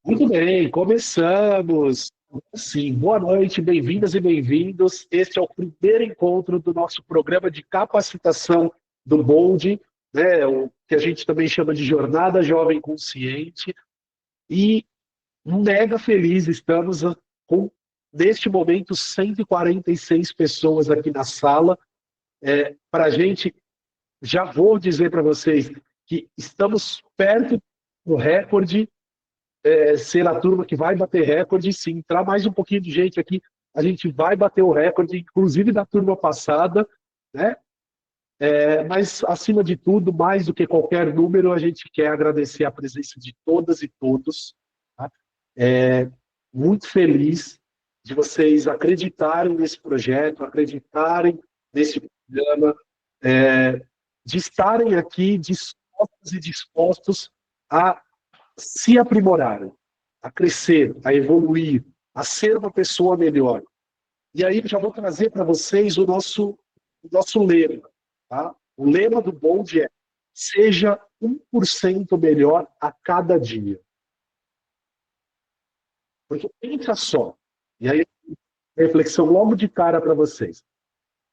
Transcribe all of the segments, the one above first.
Muito bem, começamos. Sim, boa noite, bem-vindas e bem-vindos. Este é o primeiro encontro do nosso programa de capacitação do Bold, né, o que a gente também chama de Jornada Jovem Consciente. E mega feliz estamos com, neste momento, 146 pessoas aqui na sala. Para a gente, já vou dizer para vocês que estamos perto do recorde, ser a turma que vai bater recorde. Se entrar mais um pouquinho de gente aqui, a gente vai bater o recorde, inclusive da turma passada, né? Mas, acima de tudo, mais do que qualquer número, a gente quer agradecer a presença de todas e todos. Tá? Muito feliz de vocês acreditarem nesse projeto, acreditarem nesse programa, de estarem aqui dispostos e dispostos a se aprimorarem, a crescer, a evoluir, a ser uma pessoa melhor. E aí já vou trazer para vocês o nosso lema. Tá? O lema do Bold é: seja 1% melhor a cada dia. Porque pensa só, e aí reflexão logo de cara para vocês.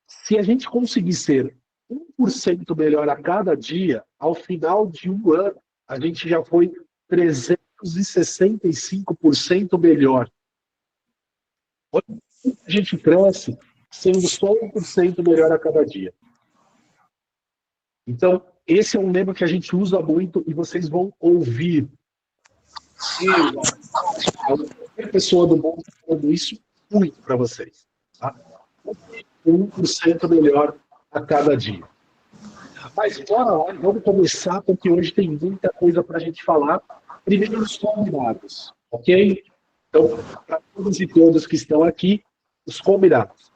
Se a gente conseguir ser 1% melhor a cada dia, ao final de um ano, a gente já foi 365% melhor. Olha, a gente cresce sendo só 1% melhor a cada dia. Então, esse é um lema que a gente usa muito e vocês vão ouvir. Qualquer pessoa do mundo falando isso muito para vocês. Tá? 1% melhor a cada dia. Mas bora lá, vamos começar, porque hoje tem muita coisa para a gente falar. Primeiro, os combinados, ok? Então, para todos e todas que estão aqui, os combinados.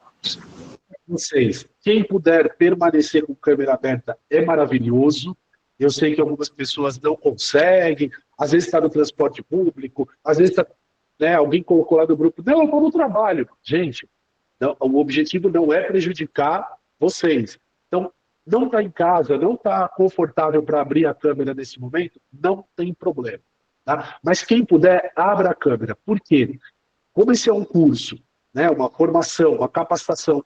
Vocês, quem puder permanecer com câmera aberta é maravilhoso. Eu sei que algumas pessoas não conseguem, às vezes está no transporte público, às vezes está, né, alguém colocou lá no grupo, não, eu estou no trabalho. Gente, não, o objetivo não é prejudicar vocês. Então, não está em casa, não está confortável para abrir a câmera nesse momento, não tem problema. Tá? Mas quem puder, abra a câmera. Por quê? Como esse é um curso, né, uma formação, uma capacitação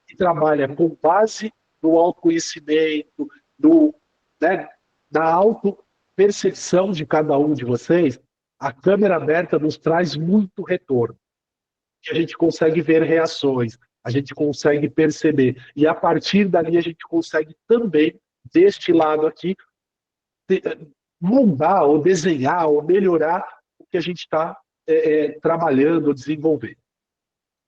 que trabalha com base no autoconhecimento, no, né, na autopercepção de cada um de vocês, a câmera aberta nos traz muito retorno. E a gente consegue ver reações, a gente consegue perceber. E a partir dali a gente consegue também, deste lado aqui, moldar, ou desenhar, ou melhorar o que a gente está trabalhando, desenvolvendo.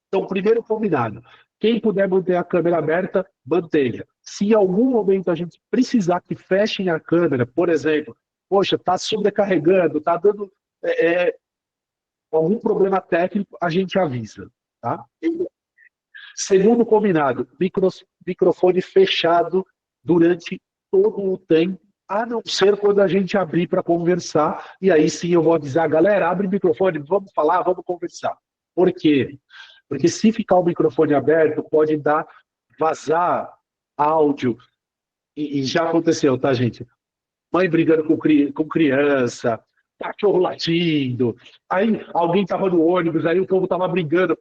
Então, primeiro combinado. Quem puder manter a câmera aberta, mantenha. Se em algum momento a gente precisar que fechem a câmera, por exemplo, poxa, está sobrecarregando, está dando algum problema técnico, a gente avisa. Tá? Segundo combinado, microfone fechado durante todo o tempo, a não ser quando a gente abrir para conversar, e aí sim eu vou avisar, galera, abre o microfone, vamos falar, vamos conversar. Por quê? Porque se ficar o microfone aberto, pode vazar áudio, e já aconteceu, tá, gente? Mãe brigando com criança, cachorro latindo, aí alguém estava no ônibus, aí o povo estava brigando,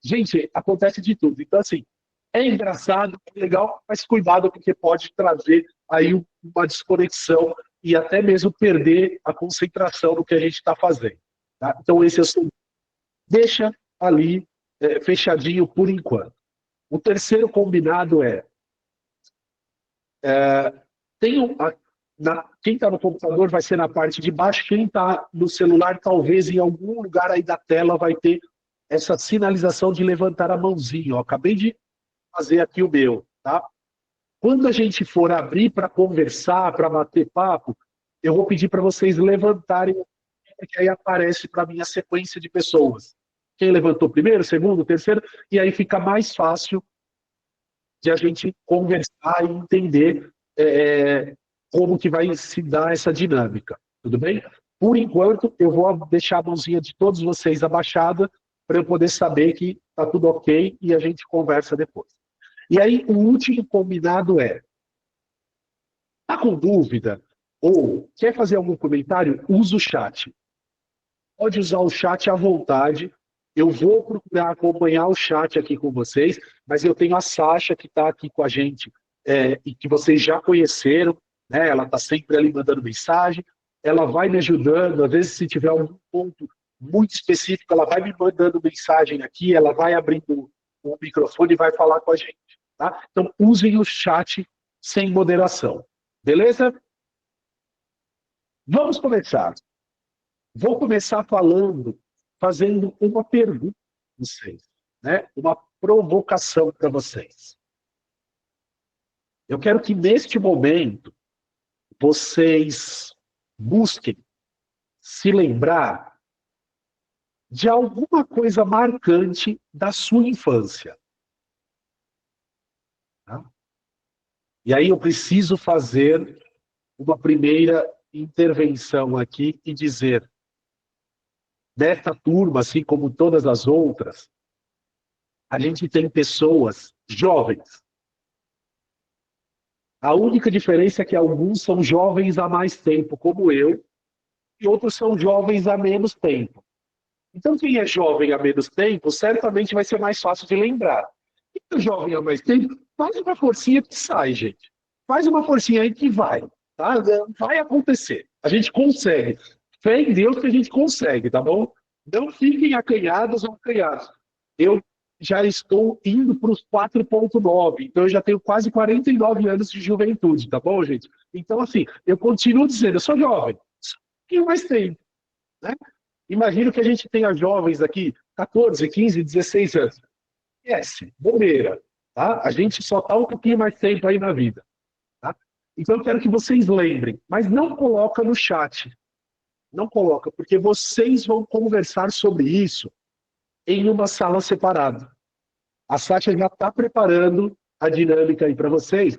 gente, acontece de tudo. Então, assim, é engraçado, é legal, mas cuidado, porque pode trazer aí uma desconexão e até mesmo perder a concentração no que a gente está fazendo. Tá? Então, esse é o segundo. Deixa ali fechadinho por enquanto. O terceiro combinado quem está no computador vai ser na parte de baixo, quem está no celular, talvez em algum lugar aí da tela vai ter essa sinalização de levantar a mãozinha. Eu acabei de fazer aqui o meu. Tá? Quando a gente for abrir para conversar, para bater papo, eu vou pedir para vocês levantarem, porque aí aparece para mim a sequência de pessoas. Quem levantou primeiro, segundo, terceiro, e aí fica mais fácil de a gente conversar e entender como que vai se dar essa dinâmica. Tudo bem? Por enquanto, eu vou deixar a mãozinha de todos vocês abaixada para eu poder saber que está tudo ok e a gente conversa depois. E aí, o último combinado está com dúvida? Ou quer fazer algum comentário? Usa o chat. Pode usar o chat à vontade. Eu vou procurar acompanhar o chat aqui com vocês, mas eu tenho a Sasha que está aqui com a gente e que vocês já conheceram, né? Ela está sempre ali mandando mensagem, ela vai me ajudando, às vezes se tiver algum ponto muito específico, ela vai me mandando mensagem aqui, ela vai abrindo o microfone e vai falar com a gente, tá? Então usem o chat sem moderação, beleza? Vamos começar. Vou começar fazendo uma pergunta para vocês, né? Uma provocação para vocês. Eu quero que neste momento vocês busquem se lembrar de alguma coisa marcante da sua infância. Tá? E aí eu preciso fazer uma primeira intervenção aqui e dizer, desta turma, assim como todas as outras, a gente tem pessoas jovens. A única diferença é que alguns são jovens há mais tempo, como eu, e outros são jovens há menos tempo. Então, quem é jovem há menos tempo, certamente vai ser mais fácil de lembrar. Quem é jovem há mais tempo, faz uma forcinha que sai, gente. Faz uma forcinha aí que vai. Tá? Vai acontecer. A gente consegue. Fé em Deus que a gente consegue, tá bom? Não fiquem acanhados ou acanhados. Eu já estou indo para os 4,9, então eu já tenho quase 49 anos de juventude, tá bom, gente? Então, assim, eu continuo dizendo, eu sou jovem, só um pouquinho mais tempo, né? Imagino que a gente tenha jovens aqui, 14, 15, 16 anos. Esquece, bobeira, tá? A gente só está um pouquinho mais tempo aí na vida, tá? Então eu quero que vocês lembrem, mas não coloca no chat, não coloca, porque vocês vão conversar sobre isso em uma sala separada. A Sátia já está preparando a dinâmica aí para vocês,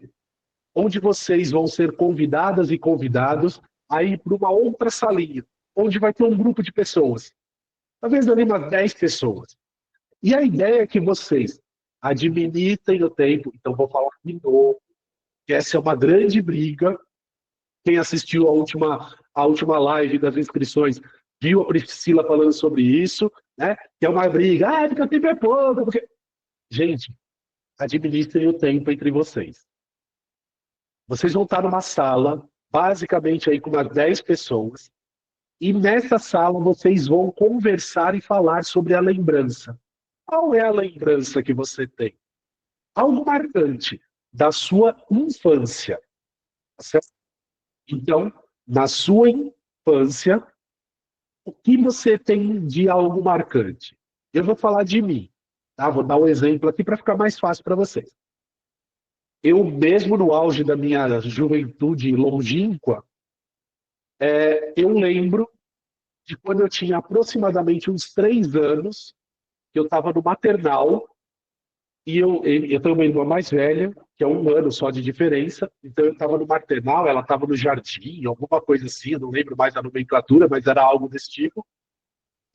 onde vocês vão ser convidadas e convidados a ir para uma outra salinha, onde vai ter um grupo de pessoas, talvez ali umas 10 pessoas. E a ideia é que vocês administrem o tempo, então vou falar de novo, que essa é uma grande briga. Quem assistiu a última live das inscrições viu a Priscila falando sobre isso, né? Que é uma briga, porque o tempo é pouco, porque... Gente, administrem o tempo entre vocês. Vocês vão estar numa sala, basicamente aí com umas 10 pessoas, e nessa sala vocês vão conversar e falar sobre a lembrança. Qual é a lembrança que você tem? Algo marcante da sua infância. Certo? Então, na sua infância, o que você tem de algo marcante? Eu vou falar de mim, tá? Vou dar um exemplo aqui para ficar mais fácil para vocês. Eu mesmo no auge da minha juventude longínqua, eu lembro de quando eu tinha aproximadamente uns 3 anos, que eu estava no maternal, e eu tenho uma irmã mais velha, que é 1 ano só de diferença, então eu estava no maternal, ela estava no jardim, alguma coisa assim, eu não lembro mais a nomenclatura, mas era algo desse tipo.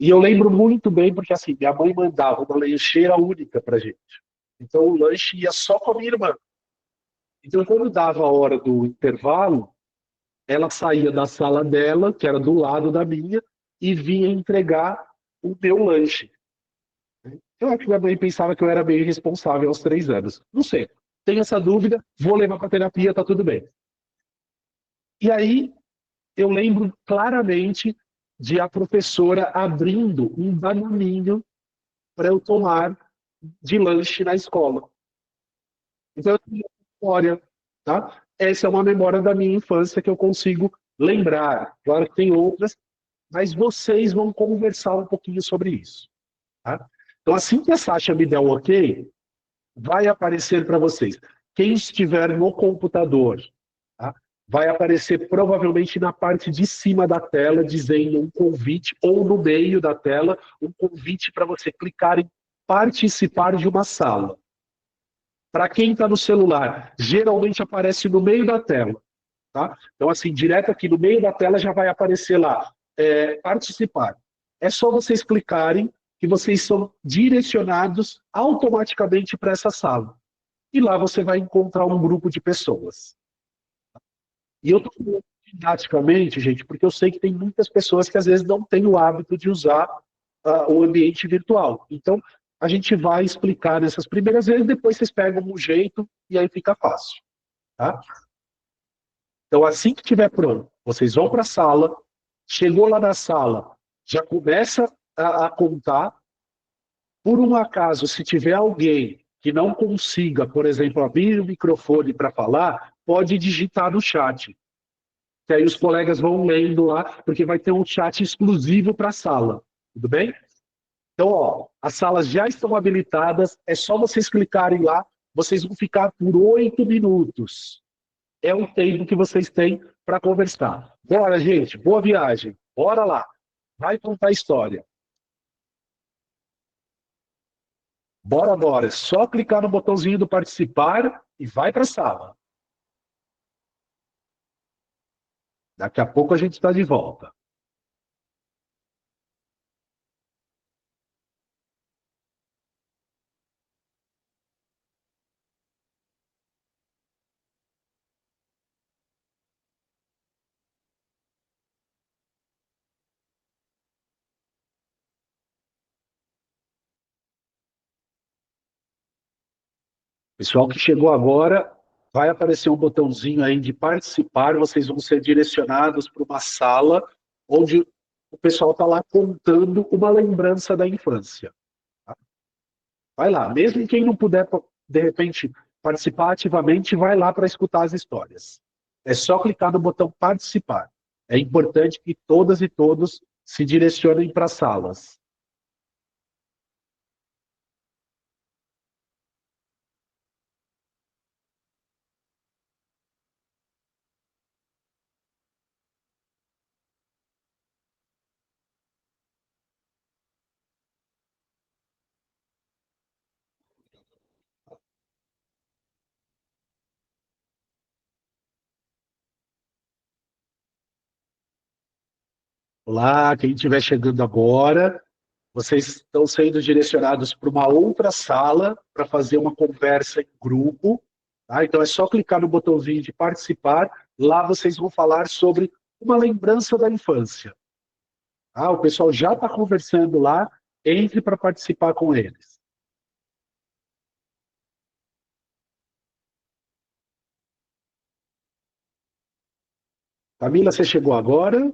E eu lembro muito bem, porque assim, minha mãe mandava uma lancheira única pra gente. Então o lanche ia só com a minha irmã. Então quando dava a hora do intervalo, ela saía da sala dela, que era do lado da minha, e vinha entregar o meu lanche. Eu acho que minha mãe pensava que eu era meio irresponsável aos 3 anos. Não sei. Tenho essa dúvida, vou levar para terapia, tá tudo bem. E aí, eu lembro claramente de a professora abrindo um bananinho para eu tomar de lanche na escola. Então, eu tenho uma memória, tá? Essa é uma memória da minha infância que eu consigo lembrar. Claro que tem outras, mas vocês vão conversar um pouquinho sobre isso. Tá? Então, assim que a Sasha me der um ok, vai aparecer para vocês. Quem estiver no computador, tá? Vai aparecer provavelmente na parte de cima da tela, dizendo um convite, ou no meio da tela, um convite para você clicar em participar de uma sala. Para quem está no celular, geralmente aparece no meio da tela. Tá? Então, assim, direto aqui no meio da tela já vai aparecer lá, participar. É só vocês clicarem que vocês são direcionados automaticamente para essa sala. E lá você vai encontrar um grupo de pessoas. E eu estou falando didaticamente, gente, porque eu sei que tem muitas pessoas que às vezes não têm o hábito de usar o ambiente virtual. Então, a gente vai explicar nessas primeiras vezes, depois vocês pegam um jeito e aí fica fácil. Tá? Então, assim que estiver pronto, vocês vão para a sala, chegou lá na sala, já começa a contar. Por um acaso, se tiver alguém que não consiga, por exemplo, abrir o microfone para falar, pode digitar no chat. Que aí os colegas vão lendo lá, porque vai ter um chat exclusivo para a sala. Tudo bem? Então, ó, as salas já estão habilitadas, é só vocês clicarem lá, vocês vão ficar por 8 minutos. É o tempo que vocês têm para conversar. Bora, gente, boa viagem. Bora lá. Vai contar a história. Bora, bora. É só clicar no botãozinho do participar e vai para a sala. Daqui a pouco a gente está de volta. Pessoal que chegou agora, vai aparecer um botãozinho aí de participar, vocês vão ser direcionados para uma sala onde o pessoal está lá contando uma lembrança da infância. Tá? Vai lá, mesmo quem não puder, de repente, participar ativamente, vai lá para escutar as histórias. É só clicar no botão participar. É importante que todas e todos se direcionem para as salas. Olá, quem estiver chegando agora, vocês estão sendo direcionados para uma outra sala para fazer uma conversa em grupo. Tá? Então é só clicar no botãozinho de participar. Lá vocês vão falar sobre uma lembrança da infância. Tá? O pessoal já está conversando lá. Entre para participar com eles. Camila, você chegou agora?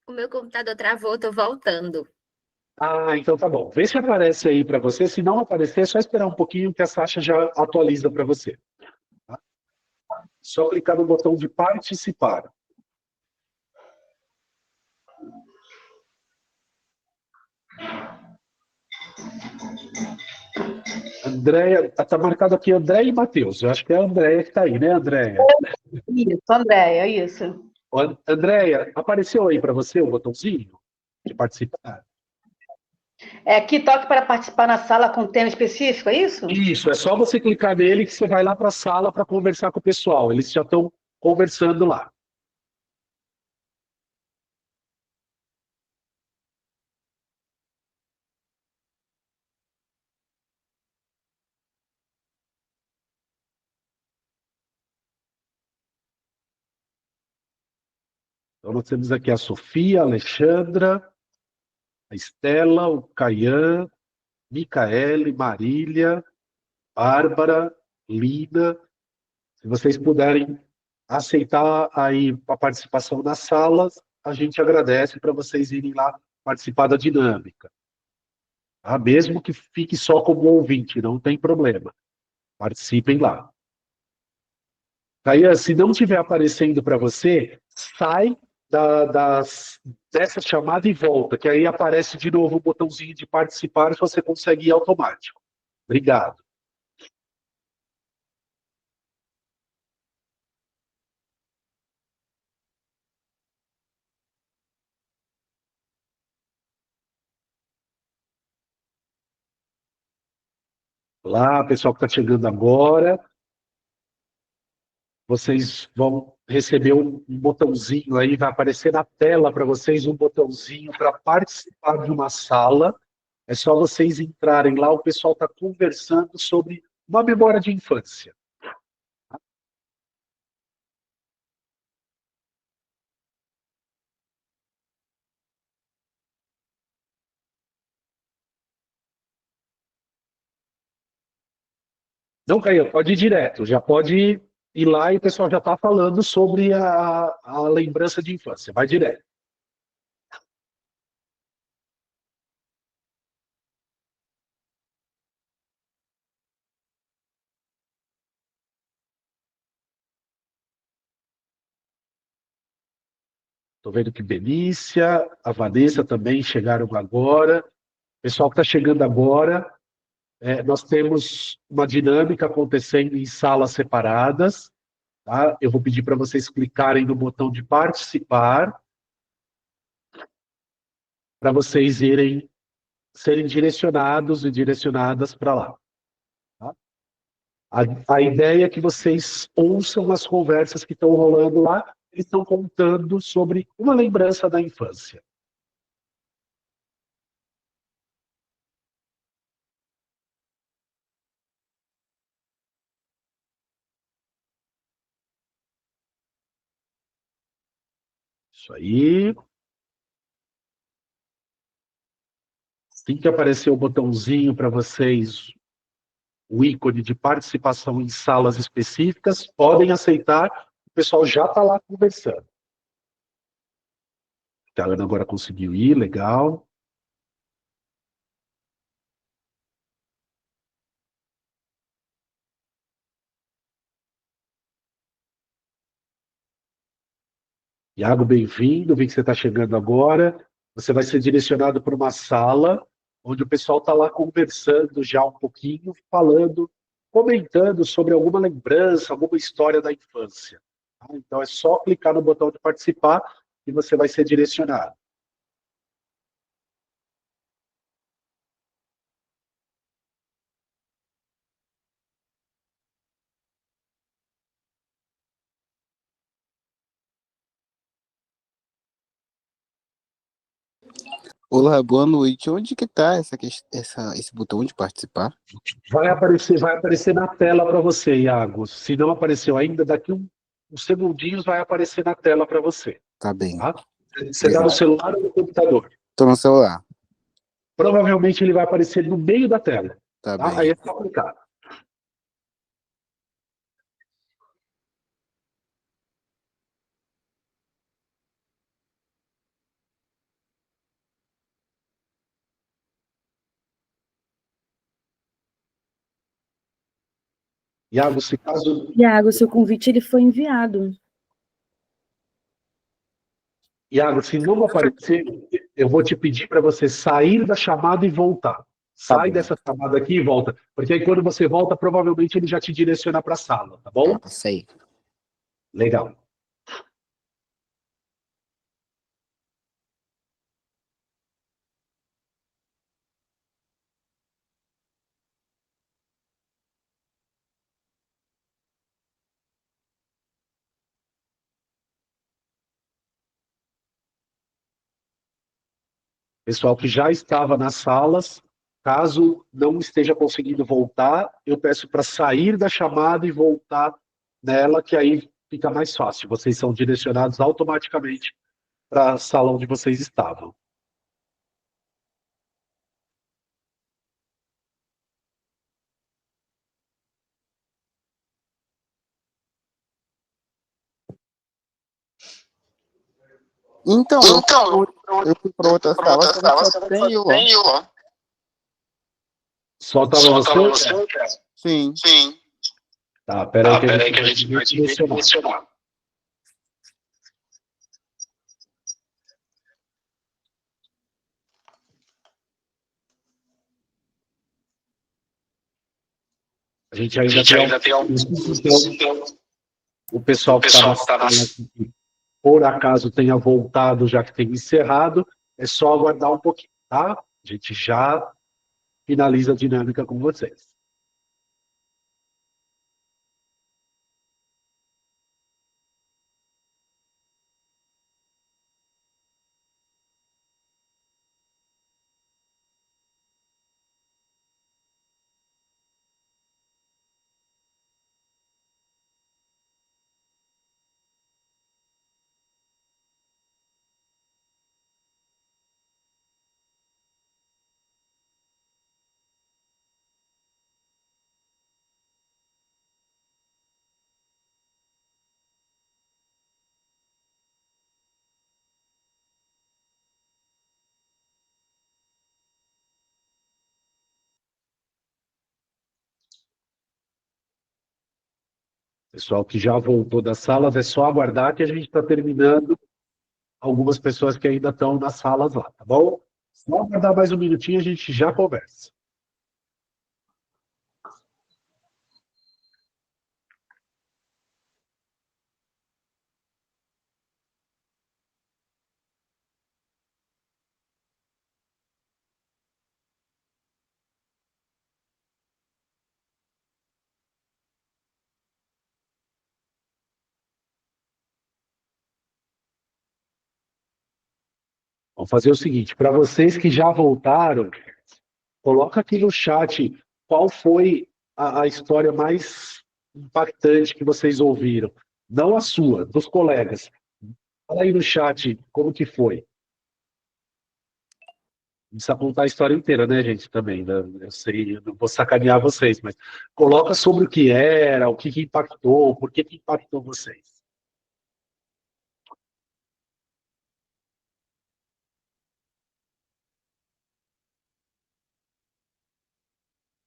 O meu computador travou, tô voltando. Ah, então tá bom. Vê se aparece aí para você. Se não aparecer, é só esperar um pouquinho que a Sasha já atualiza para você. Tá? Só clicar no botão de participar. Andréia, tá marcado aqui André e Matheus. Eu acho que é a Andréia que está aí, né, Andréia? Isso, Andréia, isso. Andréia, apareceu aí para você o botãozinho de participar? É aqui toque para participar na sala com tema específico, é isso? Isso, é só você clicar nele que você vai lá para a sala para conversar com o pessoal. Eles já estão conversando lá. Então, nós temos aqui a Sofia, a Alexandra, a Estela, o Caian, Micaele, Marília, Bárbara, Lina. Se vocês puderem aceitar aí a participação nas salas, a gente agradece para vocês irem lá participar da dinâmica. Tá? Mesmo que fique só como ouvinte, não tem problema. Participem lá. Caian, se não estiver aparecendo para você, sai dessa chamada e volta, que aí aparece de novo o botãozinho de participar e você consegue ir automático. Obrigado. Olá, pessoal que está chegando agora. Vocês vão receber um botãozinho aí, vai aparecer na tela para vocês um botãozinho para participar de uma sala. É só vocês entrarem lá, o pessoal está conversando sobre uma memória de infância. Não, Caio, pode ir direto, já pode ir lá e o pessoal já está falando sobre a lembrança de infância. Vai direto. Estou vendo que Benícia, a Vanessa também chegaram agora. Pessoal que está chegando agora, nós temos uma dinâmica acontecendo em salas separadas. Tá? Eu vou pedir para vocês clicarem no botão de participar, para vocês serem direcionados e direcionadas para lá. Tá? A ideia é que vocês ouçam as conversas que estão rolando lá, eles estão contando sobre uma lembrança da infância. Isso aí. Assim que aparecer o botãozinho para vocês, o ícone de participação em salas específicas, podem aceitar, o pessoal já está lá conversando. A Ana agora conseguiu ir, legal. Iago, bem-vindo, vi que você está chegando agora. Você vai ser direcionado para uma sala onde o pessoal está lá conversando já um pouquinho, falando, comentando sobre alguma lembrança, alguma história da infância. Tá? Então é só clicar no botão de participar e você vai ser direcionado. Olá, boa noite. Onde que tá esse botão de participar? Vai aparecer na tela para você, Iago. Se não apareceu ainda, daqui uns segundinhos vai aparecer na tela para você. Tá bem. Tá? Você está no celular ou no computador? Tô no celular. Provavelmente ele vai aparecer no meio da tela. Tá Tá? Aí bem. é só clicar. Iago, se caso. Iago, seu convite ele foi enviado. Iago, se não aparecer, eu vou te pedir para você sair da chamada e voltar. Tá Sai bom. dessa chamada aqui e volta. Porque aí quando você volta, provavelmente ele já te direciona para a sala, tá bom? Tá, sei. Legal. Pessoal que já estava nas salas, caso não esteja conseguindo voltar, eu peço para sair da chamada e voltar nela, que aí fica mais fácil. Vocês são direcionados automaticamente para a sala onde vocês estavam. Então, eu fui pra outra sala, só tem eu lá. Só estava você? Sim. Tá, peraí que a gente vai te direcionar. A gente ainda tem alguns então, o pessoal que está na sala, que por acaso tenha voltado, já que tem encerrado, é só aguardar um pouquinho, tá? A gente já finaliza a dinâmica com vocês. Pessoal que já voltou das salas, é só aguardar que a gente está terminando algumas pessoas que ainda estão nas salas lá, tá bom? Só aguardar mais um minutinho, a gente já conversa. Vamos fazer o seguinte, para vocês que já voltaram, coloca aqui no chat qual foi a história mais impactante que vocês ouviram. Não a sua, dos colegas. Fala aí no chat como que foi. Não precisa contar a história inteira, né, gente, também, né? Eu sei, eu não vou sacanear vocês, mas coloca sobre o que era, o que que impactou, por que que impactou vocês.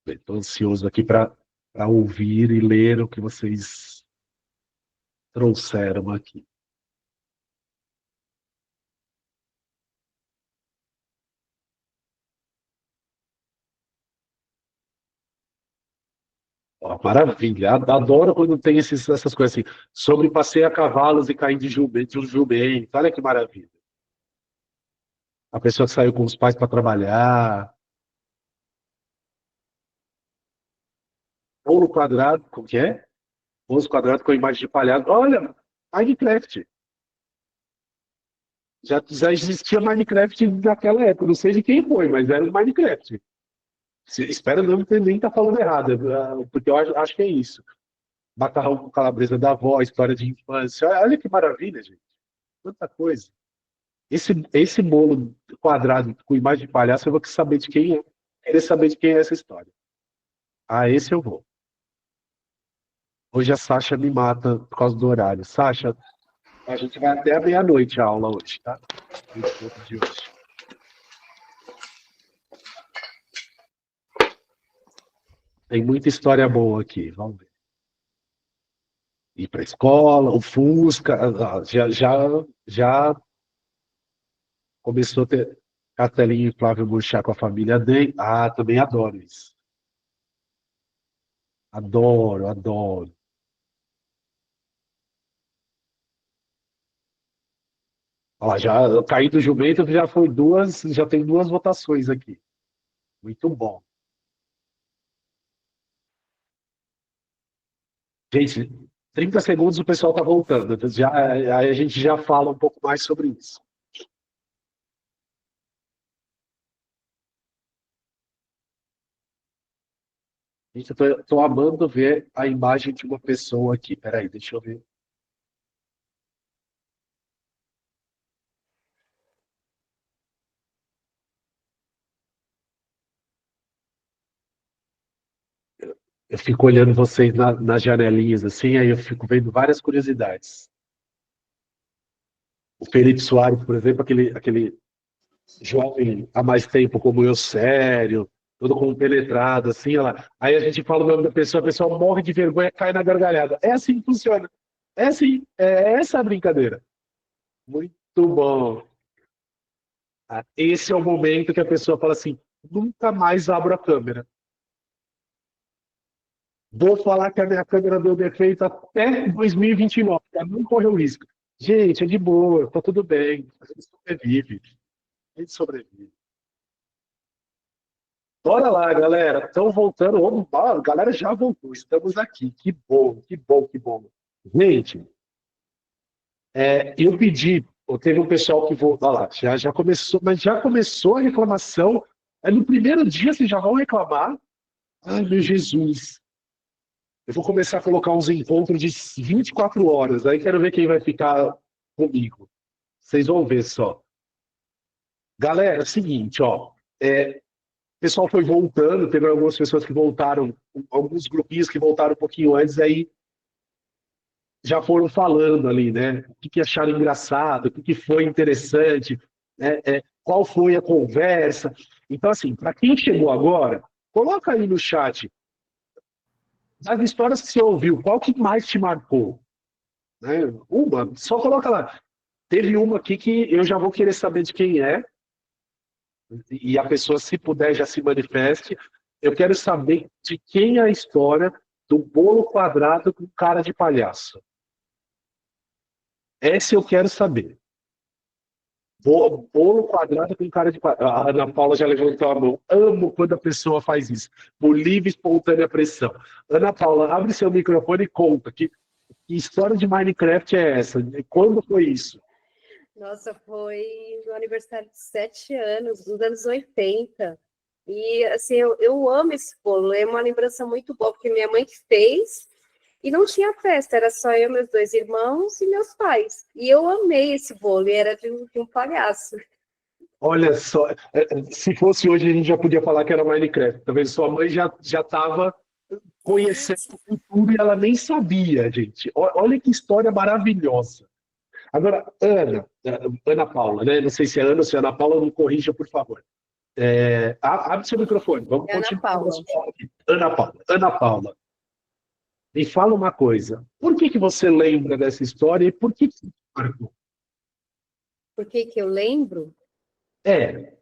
Estou ansioso aqui para ouvir e ler o que vocês trouxeram aqui. Ó, maravilha, adoro quando tem essas coisas assim, sobre passeio a cavalos e cair de jumento, olha que maravilha. A pessoa que saiu com os pais para trabalhar, ou no quadrado, como que é? Ou quadrado com a imagem de palhaço. Olha, Minecraft. Já existia Minecraft naquela época, não sei de quem foi, mas era o Minecraft. Espero não ter nem estar falando errado, porque eu acho que é isso. Macarrão com calabresa da avó, história de infância. Olha que maravilha, gente. Quanta coisa. Esse bolo quadrado com imagem de palhaço, eu vou saber de quem é. Querer saber de quem é essa história. Ah, esse eu vou. Hoje a Sasha me mata por causa do horário. Sasha, a gente vai até a meia-noite a aula hoje, tá? O encontro de hoje. Tem muita história boa aqui, vamos ver. Ir para a escola, o Fusca, já começou a ter cartelinho inflável murchar com a família dele. Ah, também adoro isso. Adoro, adoro. Ó, já caí do jumento, já tem duas votações aqui. Muito bom. Gente, 30 segundos o pessoal está voltando. Aí a gente já fala um pouco mais sobre isso. Gente, eu tô amando ver a imagem de uma pessoa aqui. Peraí, deixa eu ver. Eu fico olhando vocês nas janelinhas assim, aí eu fico vendo várias curiosidades. O Felipe Soares, por exemplo, aquele jovem há mais tempo como eu, sério, todo compenetrado, assim, ó lá. Aí a gente fala o nome da pessoa, a pessoa morre de vergonha, cai na gargalhada. É assim que funciona. É assim, é essa a brincadeira. Muito bom. Ah, esse é o momento que a pessoa fala assim: nunca mais abro a câmera. Vou falar que a minha câmera deu defeito até 2029, para não correr o risco. Gente, é de boa, tá tudo bem. A gente sobrevive. A gente sobrevive. Bora lá, galera. Estão voltando. Opa, a galera já voltou. Estamos aqui. Que bom, que bom, que bom. Gente, eu pedi. Teve um pessoal que voltou. Olha lá, já começou, mas já começou a reclamação. No primeiro dia vocês já vão reclamar. Ai, meu Jesus. Eu vou começar a colocar uns encontros de 24 horas. Aí quero ver quem vai ficar comigo. Vocês vão ver só. Galera, é o seguinte, ó. O pessoal foi voltando, teve algumas pessoas que voltaram, alguns grupinhos que voltaram um pouquinho antes, aí já foram falando ali, né? O que acharam engraçado, o que foi interessante, né? Qual foi a conversa. Então, assim, para quem chegou agora, coloca aí no chat Das histórias que você ouviu, qual que mais te marcou? Né? Uma, só coloca lá. Teve uma aqui que eu já vou querer saber de quem é, e a pessoa, se puder, já se manifeste. Eu quero saber de quem é a história do bolo quadrado com cara de palhaço. Essa eu quero saber. Bolo quadrado com cara de palhaço. A Ana Paula já levantou a mão. Amo quando a pessoa faz isso. Por livre e espontânea pressão. Ana Paula, abre seu microfone e conta. Que história de Minecraft é essa? Quando foi isso? Nossa, foi no aniversário de 7 anos, nos anos 80. E, assim, eu amo esse bolo. É uma lembrança muito boa, porque minha mãe que fez e não tinha festa. Era só eu, meus 2 irmãos e meus pais. E eu amei esse bolo, e era de um palhaço. Olha só, se fosse hoje a gente já podia falar que era Minecraft. Talvez sua mãe já estava conhecendo o futuro e ela nem sabia, gente. Olha que história maravilhosa. Agora, Ana Paula, né? Não sei se é Ana ou se é Ana Paula, me corrija, por favor. Abre seu microfone, vamos continuar. Ana Paula, me fala uma coisa. Por que você lembra dessa história e por que te marcou? Por que eu lembro? É.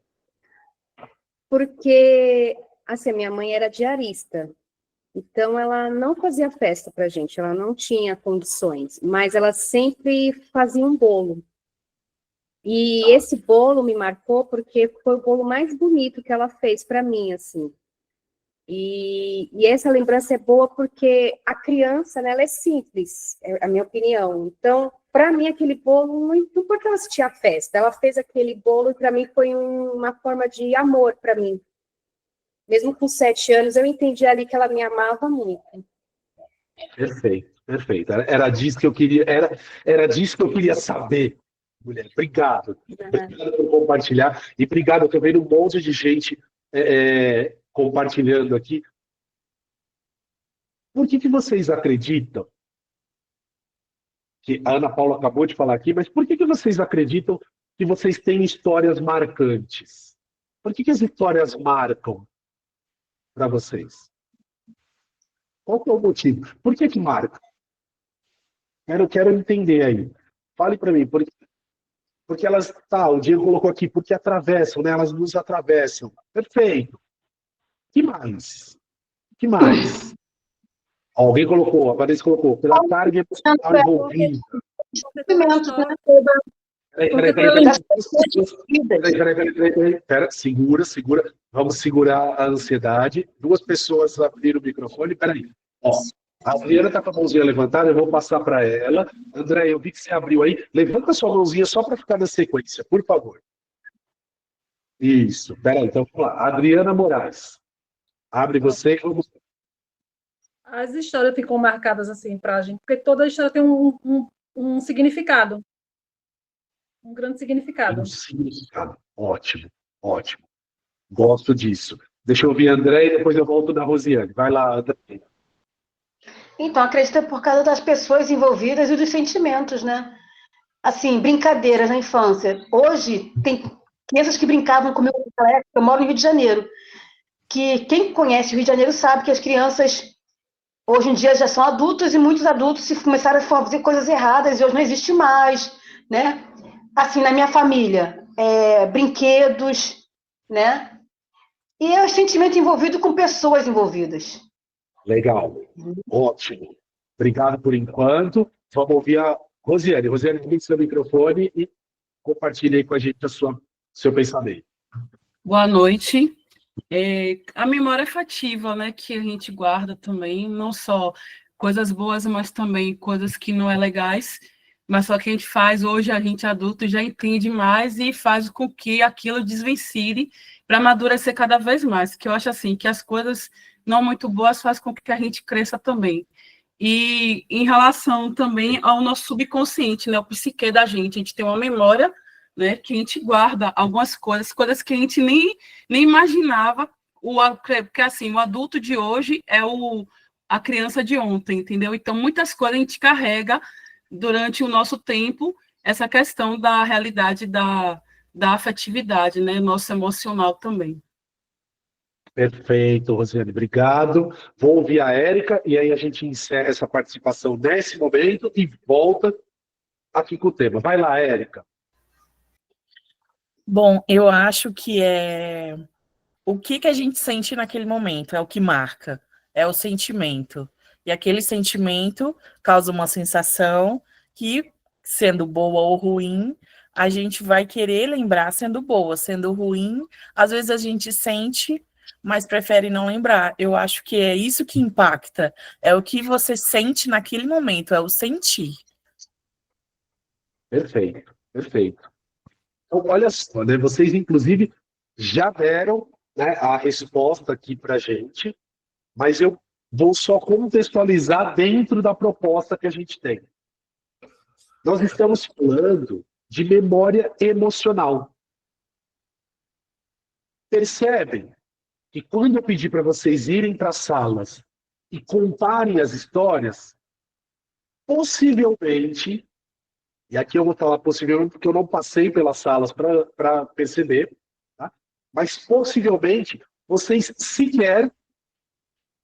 Porque, assim, a minha mãe era diarista. Então, ela não fazia festa pra gente, ela não tinha condições, mas ela sempre fazia um bolo. E esse bolo me marcou porque foi o bolo mais bonito que ela fez para mim, assim. E essa lembrança é boa porque a criança, né, ela é simples, é a minha opinião. Então, para mim, aquele bolo, não importa ela assistir a festa, ela fez aquele bolo e para mim foi uma forma de amor para mim. Mesmo com 7 anos, eu entendi ali que ela me amava muito. Perfeito, perfeito. Era disso que eu queria, era disso que eu queria saber, mulher. Obrigado. Obrigado por compartilhar. E obrigado, eu estou vendo um monte de gente compartilhando aqui. Por que vocês acreditam? Que a Ana Paula acabou de falar aqui, mas por que vocês acreditam que vocês têm histórias marcantes? Por que as histórias marcam para vocês? Qual que é o motivo? Por que marca? Quero entender aí. Fale para mim. Porque elas, o Diego colocou aqui, porque atravessam, né? Elas nos atravessam. Perfeito. Que mais? Que mais? Alguém colocou, a Vanessa colocou, pela carga emocional envolvida. Peraí, segura. Vamos segurar a ansiedade. 2 pessoas abriram o microfone. Peraí. A Adriana está com a mãozinha levantada, eu vou passar para ela. André, eu vi que você abriu aí. Levanta a sua mãozinha só para ficar na sequência, por favor. Isso. Peraí, então vamos lá. Adriana Moraes. Abre você e vamos. As histórias ficam marcadas assim para a gente, porque toda história tem um significado. Um grande significado. Um significado. Ótimo, ótimo. Gosto disso. Deixa eu ouvir a André e depois eu volto da Rosiane. Vai lá, André. Então, acredito por causa das pessoas envolvidas e dos sentimentos, né? Assim, brincadeiras na infância. Hoje, tem crianças que brincavam comigo naquela época. Eu moro no Rio de Janeiro. Que quem conhece o Rio de Janeiro sabe que as crianças hoje em dia já são adultos e muitos adultos se começaram a fazer coisas erradas e hoje não existe mais, né? Assim, na minha família, brinquedos, né? E é o sentimento envolvido com pessoas envolvidas. Legal, ótimo. Obrigado por enquanto. Vamos ouvir a Rosiane. Rosiane, ligue seu microfone e compartilhe aí com a gente seu pensamento. Boa noite. A memória afetiva, né, que a gente guarda também, não só coisas boas, mas também coisas que não é legais, mas só que a gente faz hoje, a gente adulto já entende mais e faz com que aquilo desvencilhe para amadurecer cada vez mais, que eu acho assim, que as coisas não muito boas faz com que a gente cresça também. E em relação também ao nosso subconsciente, né, o psique da gente, a gente tem uma memória, né, que a gente guarda algumas coisas que a gente nem imaginava, porque assim, o adulto de hoje é a criança de ontem, entendeu? Então, muitas coisas a gente carrega durante o nosso tempo, essa questão da realidade da afetividade, né, nosso emocional também. Perfeito, Rosiane, obrigado. Vou ouvir a Érica e aí a gente encerra essa participação nesse momento e volta aqui com o tema. Vai lá, Érica. Bom, eu acho que é o que a gente sente naquele momento, é o que marca, é o sentimento. E aquele sentimento causa uma sensação que, sendo boa ou ruim, a gente vai querer lembrar sendo boa, sendo ruim, às vezes a gente sente, mas prefere não lembrar. Eu acho que é isso que impacta, é o que você sente naquele momento, é o sentir. Perfeito, perfeito. Então, olha só, né? Vocês, inclusive, já deram, né, a resposta aqui para a gente, mas eu vou só contextualizar dentro da proposta que a gente tem. Nós estamos falando de memória emocional. Percebem que quando eu pedi para vocês irem para as salas e contarem as histórias, possivelmente, e aqui eu vou falar possivelmente porque eu não passei pelas salas para perceber, tá? Mas possivelmente vocês sequer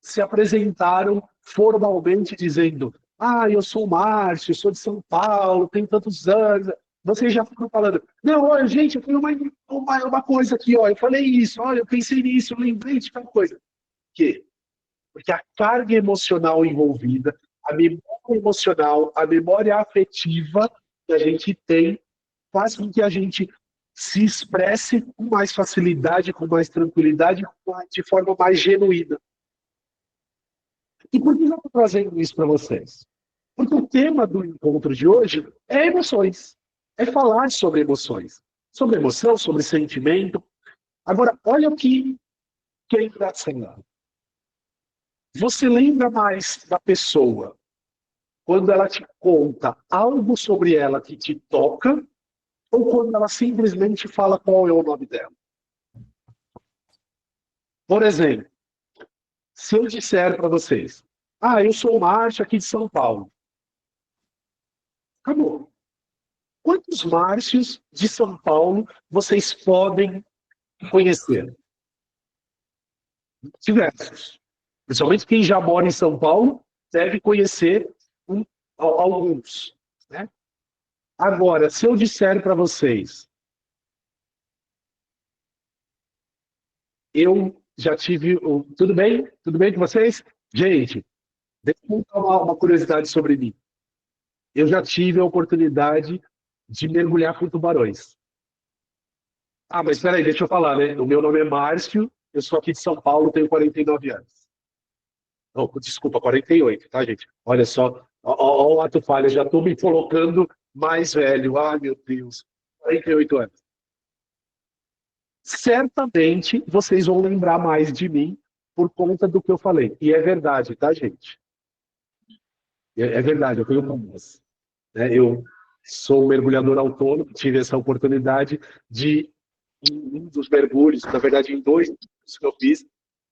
se apresentaram formalmente dizendo: ah, eu sou o Márcio, sou de São Paulo, tenho tantos anos. Vocês já foram falando: não, olha, gente, eu tenho uma coisa aqui, ó, eu falei isso, olha, eu pensei nisso, eu lembrei de tal coisa. Por quê? Porque a carga emocional envolvida, a memória emocional, a memória afetiva que a gente tem, faz com que a gente se expresse com mais facilidade, com mais tranquilidade, de forma mais genuína. E por que eu estou trazendo isso para vocês? Porque o tema do encontro de hoje é emoções. É falar sobre emoções. Sobre emoção, sobre sentimento. Agora, olha o que é engraçado. Você lembra mais da pessoa quando ela te conta algo sobre ela que te toca ou quando ela simplesmente fala qual é o nome dela? Por exemplo, se eu disser para vocês: ah, eu sou o Márcio aqui de São Paulo. Acabou. Quantos Márcios de São Paulo vocês podem conhecer? Diversos. Principalmente quem já mora em São Paulo deve conhecer alguns. Né? Agora, se eu disser para vocês: eu já tive... Tudo bem? Tudo bem com vocês? Gente, deixa eu contar uma curiosidade sobre mim. Eu já tive a oportunidade de mergulhar com tubarões. Ah, mas espera aí, deixa eu falar, né? O meu nome é Márcio, eu sou aqui de São Paulo, tenho 49 anos. Oh, desculpa, 48, tá, gente? Olha só, ó, o ato falho, eu já estou me colocando mais velho. Ai, meu Deus, 48 anos. Certamente vocês vão lembrar mais de mim por conta do que eu falei. E é verdade, tá, gente? É verdade, eu tenho problemas. Né? Eu sou mergulhador autônomo, tive essa oportunidade de, em um dos mergulhos, na verdade em dois que eu fiz,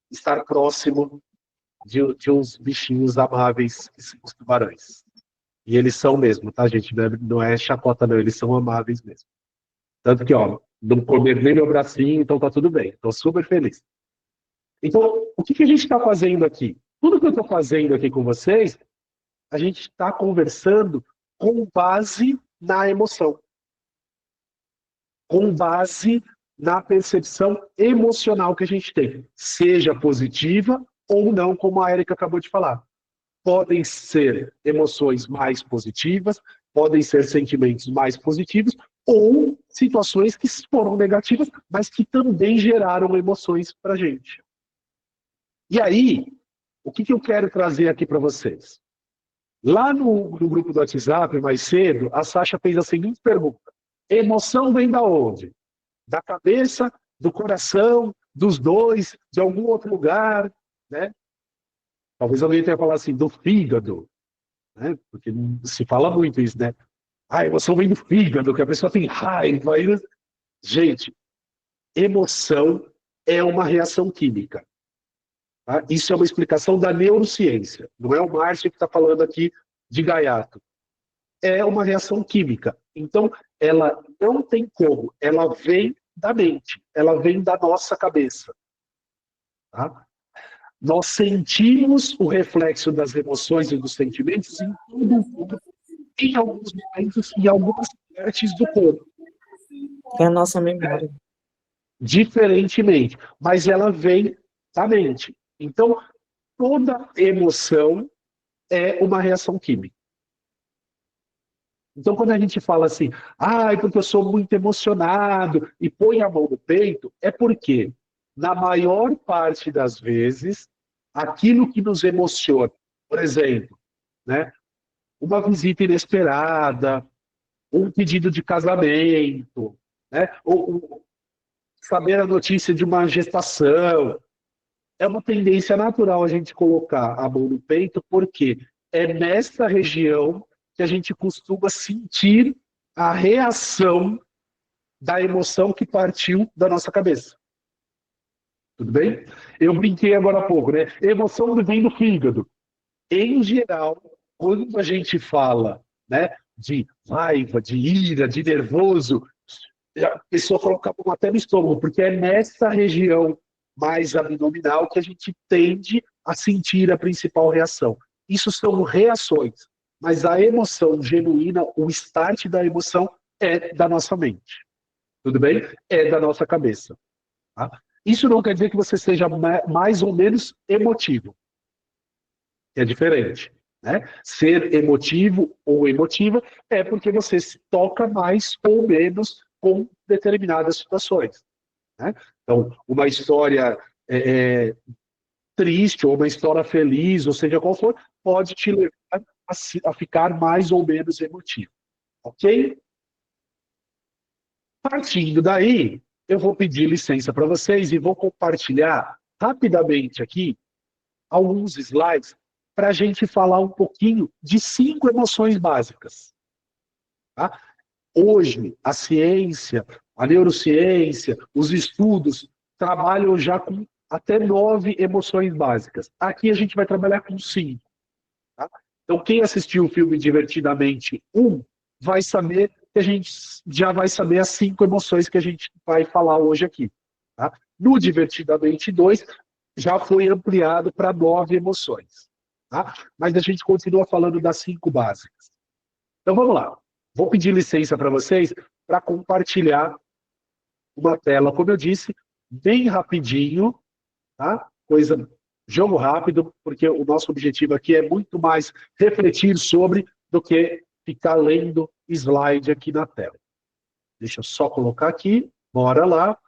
estar próximo de uns bichinhos amáveis, que são os tubarões. E eles são mesmo, tá, gente? Não é chacota, não, eles são amáveis mesmo. Tanto que, ó, não comer nem meu bracinho, então tá tudo bem. Estou super feliz. Então, o que a gente está fazendo aqui? Tudo que eu estou fazendo aqui com vocês, a gente está conversando com base na emoção. Com base na percepção emocional que a gente tem. Seja positiva ou não, como a Érica acabou de falar. Podem ser emoções mais positivas, podem ser sentimentos mais positivos, ou situações que foram negativas, mas que também geraram emoções para a gente. E aí, o que eu quero trazer aqui para vocês? Lá no grupo do WhatsApp, mais cedo, a Sasha fez a seguinte pergunta: emoção vem da onde? Da cabeça, do coração, dos dois, de algum outro lugar, né? Talvez alguém tenha falado assim, do fígado, né? Porque se fala muito isso, né? A emoção vem do fígado, que a pessoa tem raiva. Gente, emoção é uma reação química. Tá? Isso é uma explicação da neurociência. Não é o Márcio que está falando aqui de gaiato. É uma reação química. Então, ela não tem como. Ela vem da mente. Ela vem da nossa cabeça. Tá? Nós sentimos o reflexo das emoções e dos sentimentos em todo o corpo, em alguns momentos, em algumas partes do corpo. É a nossa memória. Diferentemente, mas ela vem da mente. Então, toda emoção é uma reação química. Então, quando a gente fala assim, porque eu sou muito emocionado e põe a mão no peito, é porque, na maior parte das vezes, aquilo que nos emociona, por exemplo, né, uma visita inesperada, um pedido de casamento, né, ou saber a notícia de uma gestação, é uma tendência natural a gente colocar a mão no peito, porque é nessa região que a gente costuma sentir a reação da emoção que partiu da nossa cabeça. Tudo bem? Eu brinquei agora há pouco, né? Emoção vem do fígado. Em geral, quando a gente fala, né, de raiva, de ira, de nervoso, a pessoa coloca a mão até no estômago, porque é nessa região mais abdominal que a gente tende a sentir a principal reação. Isso são reações, mas a emoção genuína, o start da emoção é da nossa mente. Tudo bem? É da nossa cabeça. Tá? Isso não quer dizer que você seja mais ou menos emotivo. É diferente. Né? Ser emotivo ou emotiva é porque você se toca mais ou menos com determinadas situações. Né? Então, uma história triste ou uma história feliz, ou seja qual for, pode te levar a ficar mais ou menos emotivo. Ok? Partindo daí, eu vou pedir licença para vocês e vou compartilhar rapidamente aqui alguns slides para a gente falar um pouquinho de 5 emoções básicas. Tá? Hoje, a ciência, a neurociência, os estudos trabalham já com até 9 emoções básicas. Aqui a gente vai trabalhar com 5. Tá? Então, quem assistiu o filme Divertidamente 1 vai saber que a gente já vai saber as 5 emoções que a gente vai falar hoje aqui. Tá? No Divertidamente 2, já foi ampliado para 9 emoções. Tá? Mas a gente continua falando das 5 básicas. Então, vamos lá. Vou pedir licença para vocês para compartilhar uma tela, como eu disse, bem rapidinho, tá? Jogo rápido, porque o nosso objetivo aqui é muito mais refletir sobre do que ficar lendo slide aqui na tela. Deixa eu só colocar aqui, bora lá.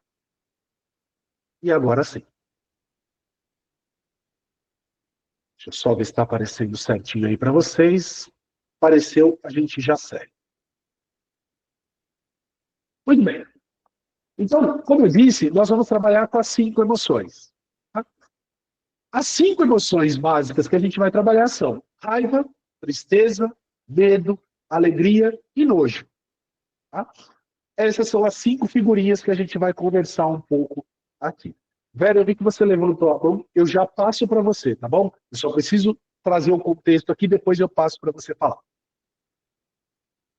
E agora sim. Deixa eu só ver se está aparecendo certinho aí para vocês. Apareceu, a gente já segue. Muito bem. Então, como eu disse, nós vamos trabalhar com as 5 emoções. Tá? As 5 emoções básicas que a gente vai trabalhar são raiva, tristeza, medo, alegria e nojo. Tá? Essas são as 5 figurinhas que a gente vai conversar um pouco aqui. Vera, eu vi que você levantou a mão, eu já passo para você, tá bom? Eu só preciso trazer o contexto aqui, depois eu passo para você falar.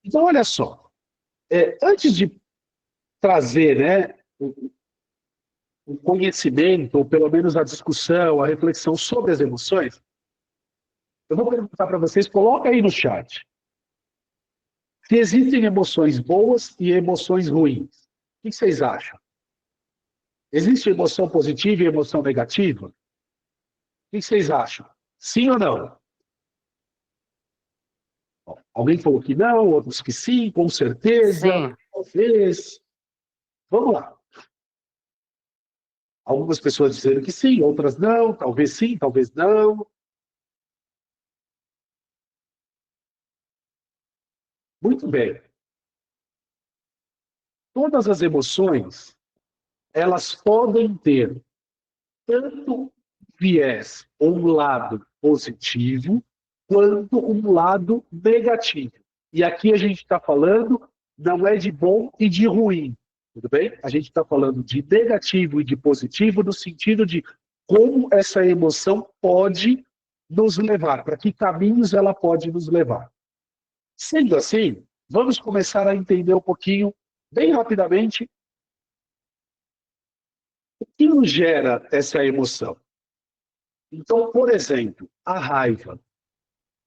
Então, olha só. Antes de trazer, né, o conhecimento, ou pelo menos a discussão, a reflexão sobre as emoções, eu vou perguntar para vocês, coloca aí no chat, se existem emoções boas e emoções ruins. O que vocês acham? Existe emoção positiva e emoção negativa? O que vocês acham? Sim ou não? Alguém falou que não, outros que sim, com certeza, Sim. talvez. Vamos lá. Algumas pessoas dizendo que sim, outras não, talvez sim, talvez não. Muito bem. Todas as emoções, elas podem ter tanto viés, ou um lado positivo, quanto um lado negativo. E aqui a gente está falando, não é de bom e de ruim, tudo bem? A gente está falando de negativo e de positivo no sentido de como essa emoção pode nos levar, para que caminhos ela pode nos levar. Sendo assim, vamos começar a entender um pouquinho, bem rapidamente, O que nos gera essa emoção? Então, por exemplo, a raiva.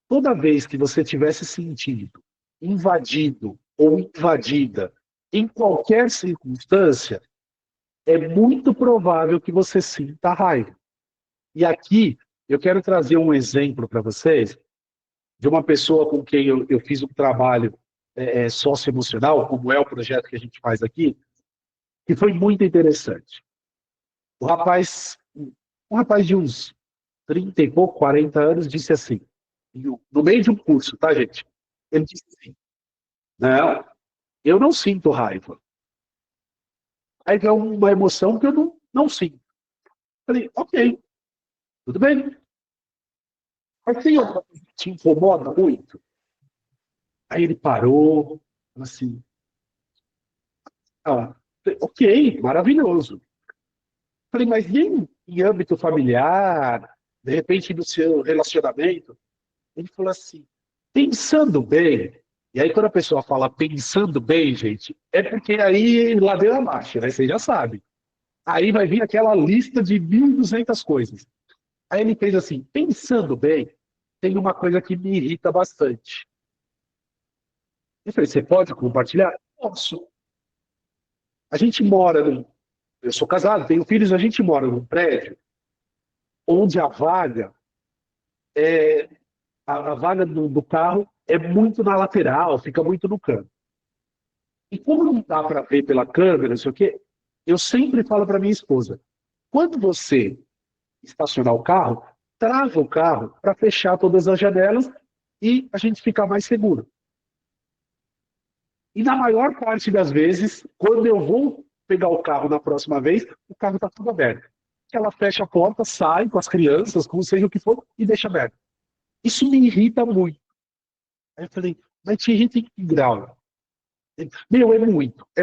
Toda vez que você estiver se sentindo invadido ou invadida em qualquer circunstância, é muito provável que você sinta raiva. E aqui eu quero trazer um exemplo para vocês de uma pessoa com quem eu fiz um trabalho socioemocional, como é o projeto que a gente faz aqui, que foi muito interessante. Um rapaz de uns 30 e pouco, 40 anos, disse assim, no meio de um curso, tá, gente? Ele disse assim, não, eu não sinto raiva. Aí é uma emoção que eu não sinto. Falei, ok, tudo bem. Mas tem alguma coisa que te incomoda muito? Aí ele parou, assim, ok, maravilhoso. Falei, mas e em âmbito familiar, de repente no seu relacionamento? Ele falou assim, pensando bem, e aí quando a pessoa fala pensando bem, gente, é porque aí ladeira abaixo, né? Você já sabe. Aí vai vir aquela lista de 1.200 coisas. Aí ele fez assim, pensando bem, tem uma coisa que me irrita bastante. Eu falei, você pode compartilhar? Posso. A gente mora eu sou casado, tenho filhos, a gente mora num prédio onde a vaga a vaga do carro é muito na lateral, fica muito no canto. E como não dá para ver pela câmera, não sei o quê, eu sempre falo para minha esposa, quando você estacionar o carro, trava o carro para fechar todas as janelas e a gente ficar mais seguro. E na maior parte das vezes, quando eu vou pegar o carro na próxima vez, o carro está tudo aberto. Ela fecha a porta, sai com as crianças, como seja o que for, e deixa aberto. Isso me irrita muito. Aí eu falei, mas te irrita em que grau? Meu, é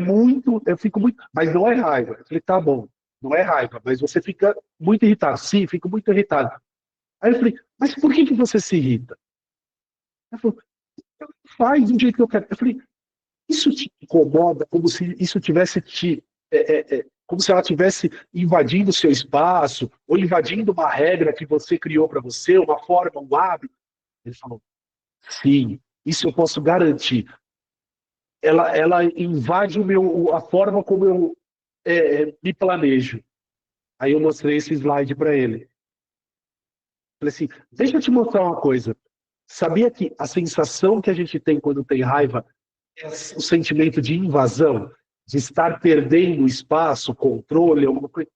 muito, eu fico muito, mas não é raiva. Eu falei, tá bom, não é raiva, mas você fica muito irritado. Sim, fico muito irritado. Aí eu falei, mas por que você se irrita? Ela falou, faz do jeito que eu quero. Eu falei, isso te incomoda como se isso tivesse como se ela tivesse invadindo o seu espaço, ou invadindo uma regra que você criou para você, uma forma, um hábito? Ele falou, sim, isso eu posso garantir. Ela invade a forma como eu me planejo. Aí eu mostrei esse slide para ele. Falei assim, deixa eu te mostrar uma coisa. Sabia que a sensação que a gente tem quando tem raiva é o sentimento de invasão? De estar perdendo espaço, controle, alguma coisa?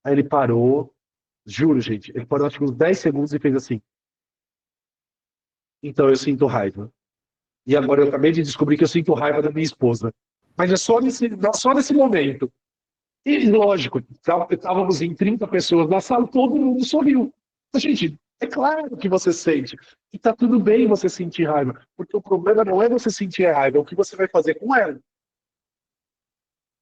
Aí ele parou, juro, gente, ele parou acho que uns 10 segundos e fez assim. Então eu sinto raiva. E agora eu acabei de descobrir que eu sinto raiva da minha esposa. Mas é só nesse momento. E lógico, estávamos em 30 pessoas na sala, todo mundo sorriu. Gente, é claro que você sente. E está tudo bem você sentir raiva. Porque o problema não é você sentir raiva, é o que você vai fazer com ela.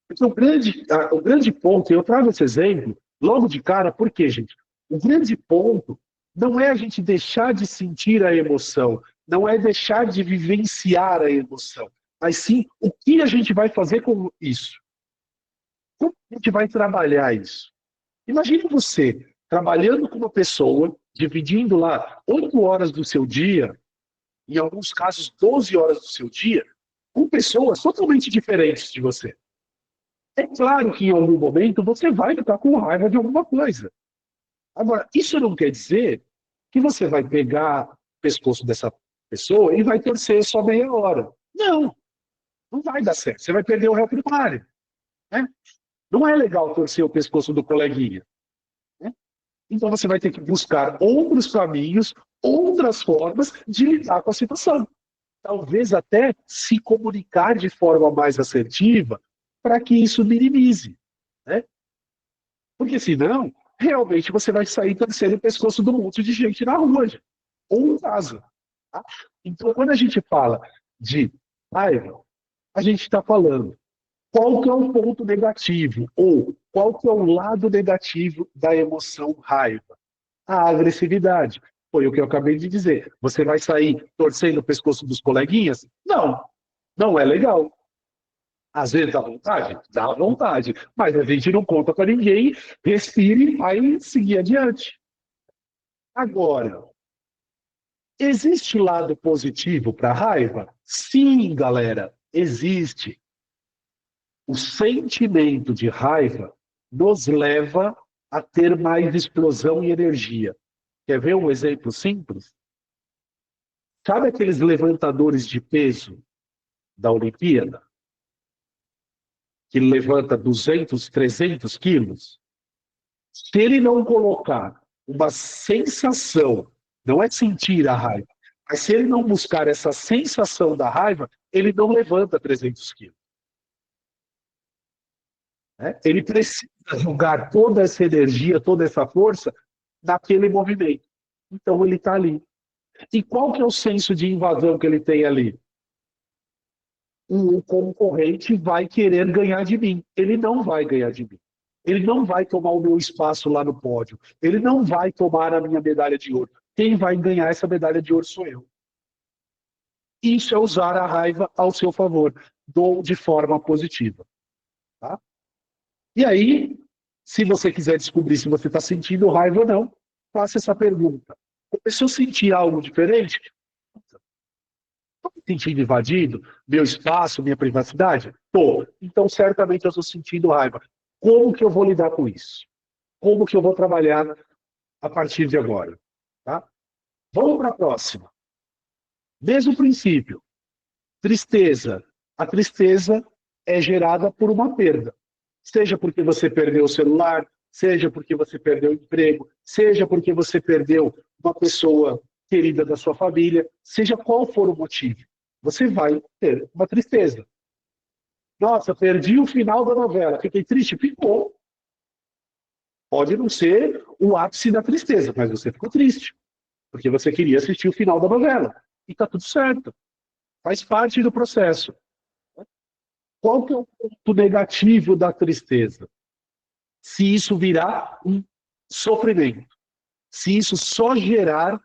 Porque o grande ponto, eu trago esse exemplo logo de cara, por quê, gente? O grande ponto não é a gente deixar de sentir a emoção, não é deixar de vivenciar a emoção, mas sim o que a gente vai fazer com isso. Como a gente vai trabalhar isso? Imagine você trabalhando com uma pessoa, dividindo lá 8 horas do seu dia, em alguns casos 12 horas do seu dia, com pessoas totalmente diferentes de você. É claro que em algum momento você vai ficar com raiva de alguma coisa. Agora, isso não quer dizer que você vai pegar o pescoço dessa pessoa e vai torcer só meia hora. Não, não vai dar certo. Você vai perder o réu primário. Né? Não é legal torcer o pescoço do coleguinha. Né? Então você vai ter que buscar outros caminhos, outras formas de lidar com a situação. Talvez até se comunicar de forma mais assertiva para que isso minimize. Né? Porque senão, realmente você vai sair torcendo o pescoço do monte de gente na rua, gente, ou em casa. Tá? Então, quando a gente fala de raiva, a gente está falando qual que é o ponto negativo, ou qual que é o lado negativo da emoção raiva. A agressividade. Foi o que eu acabei de dizer. Você vai sair torcendo o pescoço dos coleguinhas? Não, não é legal. Às vezes dá vontade? Dá vontade. Mas a gente não conta para ninguém, respire e vai seguir adiante. Agora, existe lado positivo para a raiva? Sim, galera, existe. O sentimento de raiva nos leva a ter mais explosão e energia. Quer ver um exemplo simples? Sabe aqueles levantadores de peso da Olimpíada? Que levanta 200, 300 quilos? Se ele não colocar uma sensação, não é sentir a raiva, mas se ele não buscar essa sensação da raiva, ele não levanta 300 quilos. Ele precisa jogar toda essa energia, toda essa força naquele movimento. Então ele está ali. E qual que é o senso de invasão que ele tem ali? O concorrente vai querer ganhar de mim. Ele não vai ganhar de mim. Ele não vai tomar o meu espaço lá no pódio. Ele não vai tomar a minha medalha de ouro. Quem vai ganhar essa medalha de ouro sou eu. Isso é usar a raiva ao seu favor, de forma positiva. Tá? E aí, se você quiser descobrir se você está sentindo raiva ou não, faça essa pergunta. Começou a sentir algo diferente? Estou me sentindo invadido? Meu espaço, minha privacidade? Estou. Então, certamente eu estou sentindo raiva. Como que eu vou lidar com isso? Como que eu vou trabalhar a partir de agora? Tá? Vamos para a próxima. Mesmo princípio. Tristeza. A tristeza é gerada por uma perda. Seja porque você perdeu o celular, seja porque você perdeu o emprego, seja porque você perdeu uma pessoa querida da sua família, seja qual for o motivo, você vai ter uma tristeza. Nossa, perdi o final da novela, fiquei triste? Ficou. Pode não ser o ápice da tristeza, mas você ficou triste, porque você queria assistir o final da novela. E está tudo certo. Faz parte do processo. Qual que é o ponto negativo da tristeza? Se isso virar um sofrimento. Se isso só gerar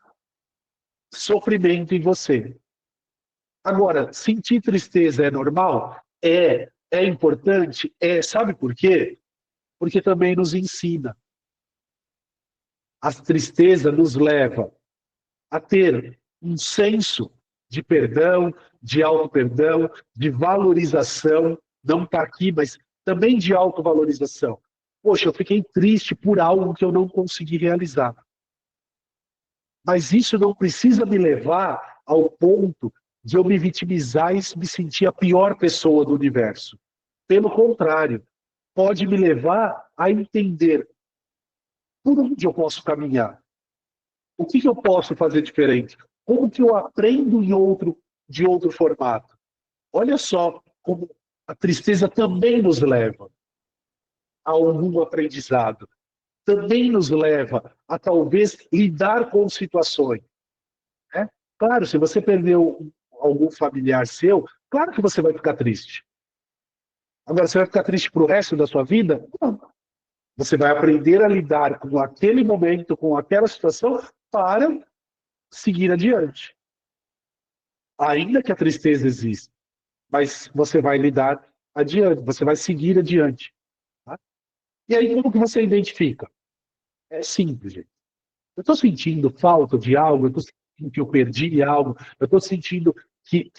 sofrimento em você. Agora, sentir tristeza é normal? É importante? Sabe por quê? Porque também nos ensina. A tristeza nos leva a ter um senso de perdão, de auto-perdão, de valorização, não está aqui, mas também de autovalorização. Poxa, eu fiquei triste por algo que eu não consegui realizar. Mas isso não precisa me levar ao ponto de eu me vitimizar e me sentir a pior pessoa do universo. Pelo contrário, pode me levar a entender por onde eu posso caminhar. O que eu posso fazer diferente? Como que eu aprendo de outro formato? Olha só como a tristeza também nos leva a algum aprendizado. Também nos leva a, talvez, lidar com situações. Né? Claro, se você perdeu algum familiar seu, claro que você vai ficar triste. Agora, você vai ficar triste para o resto da sua vida? Não. Você vai aprender a lidar com aquele momento, com aquela situação, para seguir adiante. Ainda que a tristeza exista, mas você vai lidar adiante, você vai seguir adiante. Tá? E aí, como que você identifica? É simples, gente. Eu estou sentindo falta de algo, eu estou sentindo que eu perdi algo, eu estou sentindo que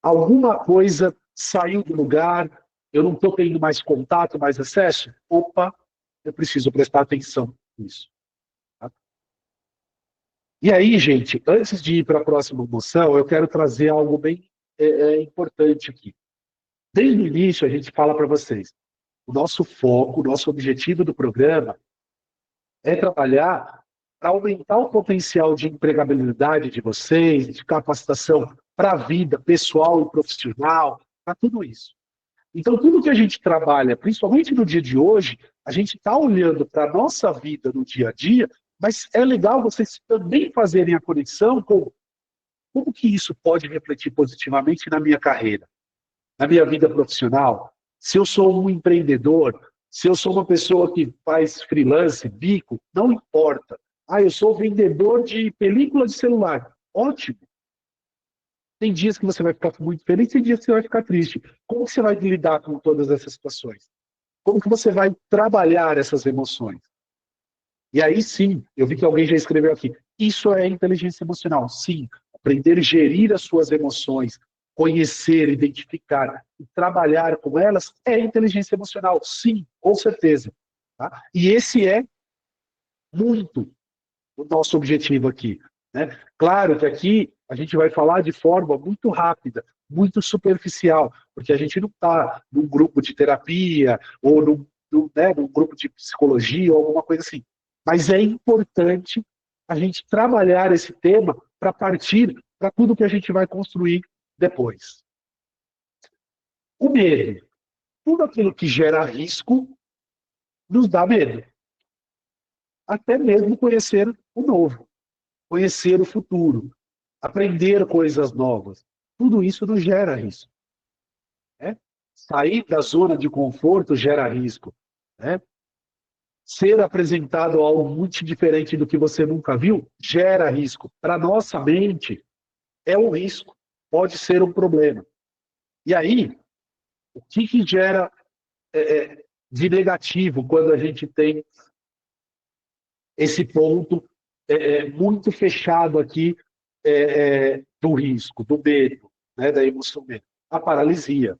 alguma coisa saiu do lugar, eu não estou tendo mais contato, mais acesso. Opa, eu preciso prestar atenção nisso. Tá? E aí, gente, antes de ir para a próxima moção, eu quero trazer algo bem importante aqui. Desde o início, a gente fala para vocês, o nosso foco, o nosso objetivo do programa é trabalhar para aumentar o potencial de empregabilidade de vocês, de capacitação para a vida pessoal e profissional, para tudo isso. Então, tudo que a gente trabalha, principalmente no dia de hoje, a gente está olhando para a nossa vida no dia a dia, mas é legal vocês também fazerem a conexão com como que isso pode refletir positivamente na minha carreira, na minha vida profissional. Se eu sou um empreendedor, se eu sou uma pessoa que faz freelance, bico, não importa. Ah, eu sou vendedor de película de celular. Ótimo. Tem dias que você vai ficar muito feliz, tem dias que você vai ficar triste. Como que você vai lidar com todas essas situações? Como que você vai trabalhar essas emoções? E aí sim, eu vi que alguém já escreveu aqui, isso é inteligência emocional. Sim, aprender a gerir as suas emoções, conhecer, identificar e trabalhar com elas é inteligência emocional. Sim, com certeza. Tá? E esse é muito o nosso objetivo aqui. Né? Claro que aqui a gente vai falar de forma muito rápida, muito superficial, porque a gente não está num grupo de terapia ou num grupo de psicologia ou alguma coisa assim. Mas é importante a gente trabalhar esse tema para partir para tudo que a gente vai construir depois. O medo. Tudo aquilo que gera risco nos dá medo. Até mesmo conhecer o novo, conhecer o futuro, aprender coisas novas. Tudo isso nos gera risco. Né? Sair da zona de conforto gera risco. Né? Ser apresentado algo muito diferente do que você nunca viu gera risco. Para nossa mente, é um risco. Pode ser um problema. E aí, o que gera de negativo quando a gente tem esse ponto muito fechado aqui do risco, do medo, né, da emoção medo? A paralisia.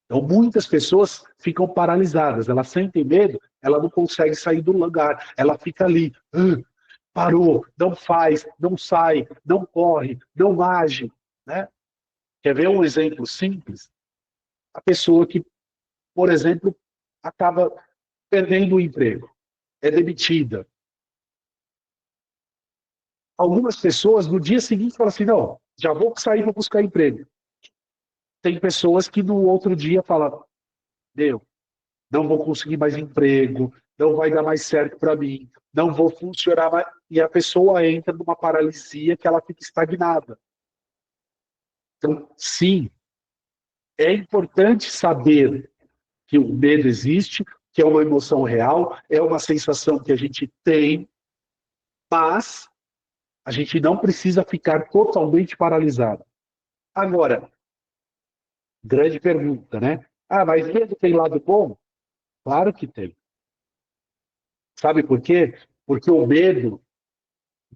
Então, muitas pessoas ficam paralisadas, elas sentem medo, ela não consegue sair do lugar, ela fica ali, parou, não faz, não sai, não corre, não age. Né? Quer ver um exemplo simples? A pessoa que, por exemplo, acaba perdendo o emprego, é demitida. Algumas pessoas, no dia seguinte, falam assim, não, já vou sair para buscar emprego. Tem pessoas que no outro dia falam, não vou conseguir mais emprego, não vai dar mais certo para mim, não vou funcionar mais. E a pessoa entra numa paralisia que ela fica estagnada. Então, sim, é importante saber que o medo existe, que é uma emoção real, é uma sensação que a gente tem, mas a gente não precisa ficar totalmente paralisado. Agora, grande pergunta, né? Mas medo tem lado bom? Claro que tem. Sabe por quê? Porque o medo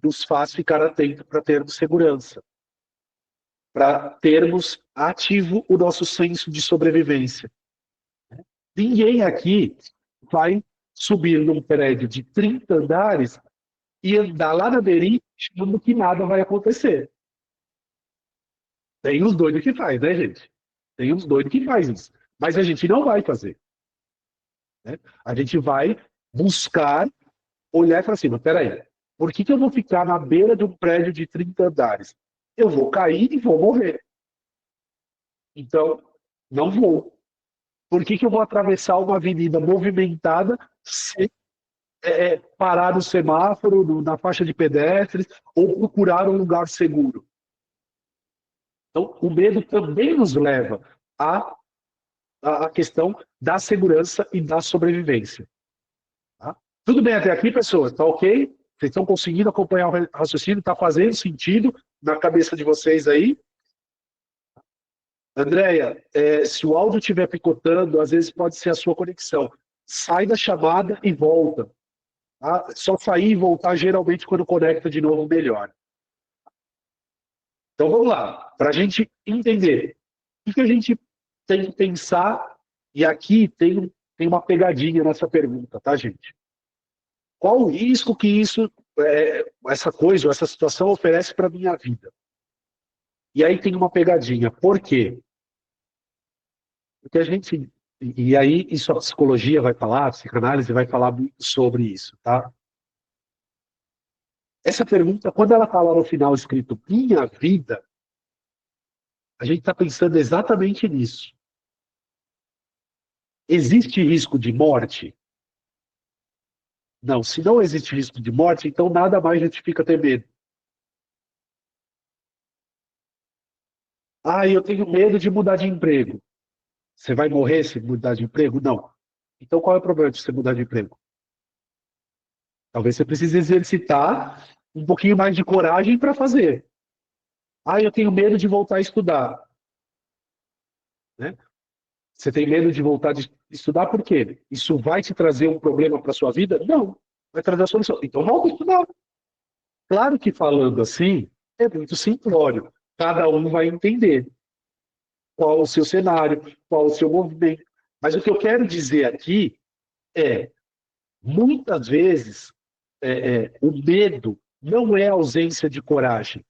nos faz ficar atento para termos segurança, para termos ativo o nosso senso de sobrevivência. Ninguém aqui vai subir num prédio de 30 andares e andar lá na beirinha achando que nada vai acontecer. Tem uns doidos que faz, né, gente? Tem uns doidos que faz isso. Mas a gente não vai fazer. Né? A gente vai buscar, olhar e falar assim, mas peraí, por que eu vou ficar na beira de um prédio de 30 andares? Eu vou cair e vou morrer. Então, não vou. Por que eu vou atravessar uma avenida movimentada sem parar no semáforo, na faixa de pedestres, ou procurar um lugar seguro? Então, o medo também nos leva à questão da segurança e da sobrevivência. Tá? Tudo bem até aqui, pessoas? Tá ok? Vocês estão conseguindo acompanhar o raciocínio? Está fazendo sentido na cabeça de vocês aí? Andréia, se o áudio estiver picotando, às vezes pode ser a sua conexão. Sai da chamada e volta. Tá? Só sair e voltar, geralmente, quando conecta de novo, melhor. Então, vamos lá. Para a gente entender o que a gente tem que pensar, e aqui tem uma pegadinha nessa pergunta, tá, gente? Qual o risco que essa coisa, essa situação oferece para a minha vida? E aí tem uma pegadinha. Por quê? Porque a gente... E aí isso a psicologia vai falar, a psicanálise vai falar muito sobre isso, tá? Essa pergunta, quando ela está lá no final escrito minha vida, a gente está pensando exatamente nisso. Existe risco de morte? Não, se não existe risco de morte, então nada mais justifica ter medo. Eu tenho medo de mudar de emprego. Você vai morrer se mudar de emprego? Não. Então qual é o problema de você mudar de emprego? Talvez você precise exercitar um pouquinho mais de coragem para fazer. Ah, eu tenho medo de voltar a estudar. Né? Você tem medo de voltar a estudar por quê? Isso vai te trazer um problema para sua vida? Não. Vai trazer a solução. Então volta a estudar. Claro que falando assim, é muito simplório. Cada um vai entender qual o seu cenário, qual o seu movimento. Mas o que eu quero dizer aqui é, muitas vezes, o medo não é ausência de coragem.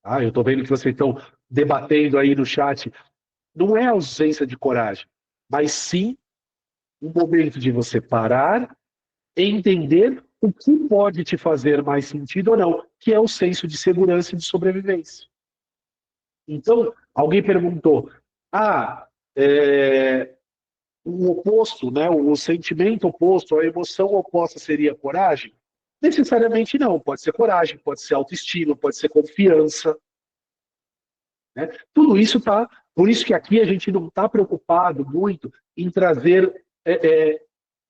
Ah, eu estou vendo que vocês estão debatendo aí no chat. Não é ausência de coragem, mas sim um momento de você parar, entender o que pode te fazer mais sentido ou não, que é o senso de segurança e de sobrevivência. Então, alguém perguntou, o oposto, né, o sentimento oposto, a emoção oposta seria coragem? Necessariamente não, pode ser coragem, pode ser autoestima, pode ser confiança. Né? Tudo isso está. Por isso que aqui a gente não está preocupado muito em trazer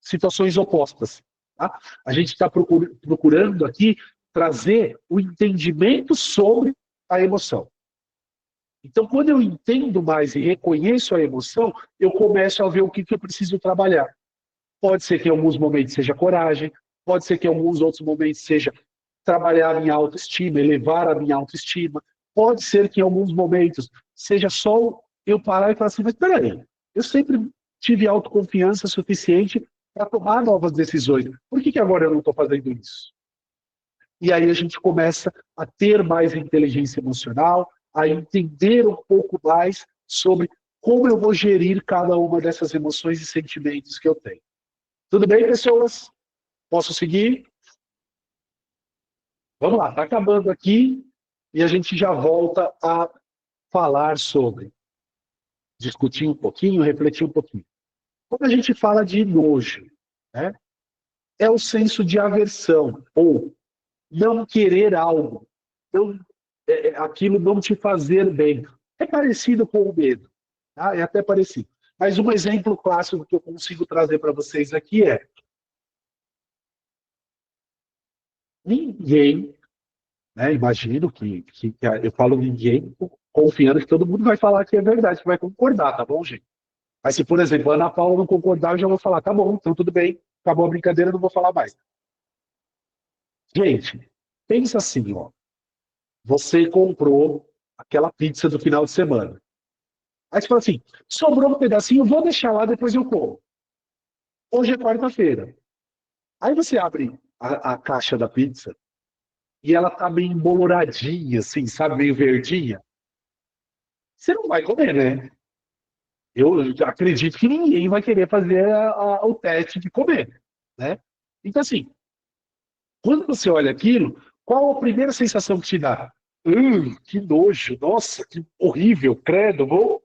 situações opostas. Tá? A gente está procurando aqui trazer o entendimento sobre a emoção. Então, quando eu entendo mais e reconheço a emoção, eu começo a ver o que eu preciso trabalhar. Pode ser que em alguns momentos seja coragem, pode ser que em alguns outros momentos seja trabalhar a minha autoestima, elevar a minha autoestima. Pode ser que em alguns momentos seja só eu parar e falar assim, mas peraí, eu sempre tive autoconfiança suficiente para tomar novas decisões. Por que agora eu não estou fazendo isso? E aí a gente começa a ter mais inteligência emocional, a entender um pouco mais sobre como eu vou gerir cada uma dessas emoções e sentimentos que eu tenho. Tudo bem, pessoas? Posso seguir? Vamos lá, está acabando aqui e a gente já volta a falar sobre, discutir um pouquinho, refletir um pouquinho. Quando a gente fala de nojo, né, é o senso de aversão, ou não querer algo, aquilo não te fazer bem. É parecido com o medo, tá? É até parecido. Mas um exemplo clássico que eu consigo trazer para vocês aqui é ninguém, né, imagino que eu falo ninguém confiando que todo mundo vai falar que é verdade, que vai concordar, tá bom, gente? Mas se, por exemplo, a Ana Paula não concordar, eu já vou falar, tá bom, então tudo bem, acabou a brincadeira, não vou falar mais. Gente, pensa assim, ó. Você comprou aquela pizza do final de semana. Aí você fala assim, sobrou um pedacinho, vou deixar lá, depois eu como. Hoje é quarta-feira. Aí você abre a caixa da pizza e ela tá meio emboloradinha, assim, sabe, meio verdinha. Você não vai comer, né? Eu acredito que ninguém vai querer fazer o teste de comer, né? Então, assim, quando você olha aquilo, qual a primeira sensação que te dá? Que nojo, nossa, que horrível, credo, vou...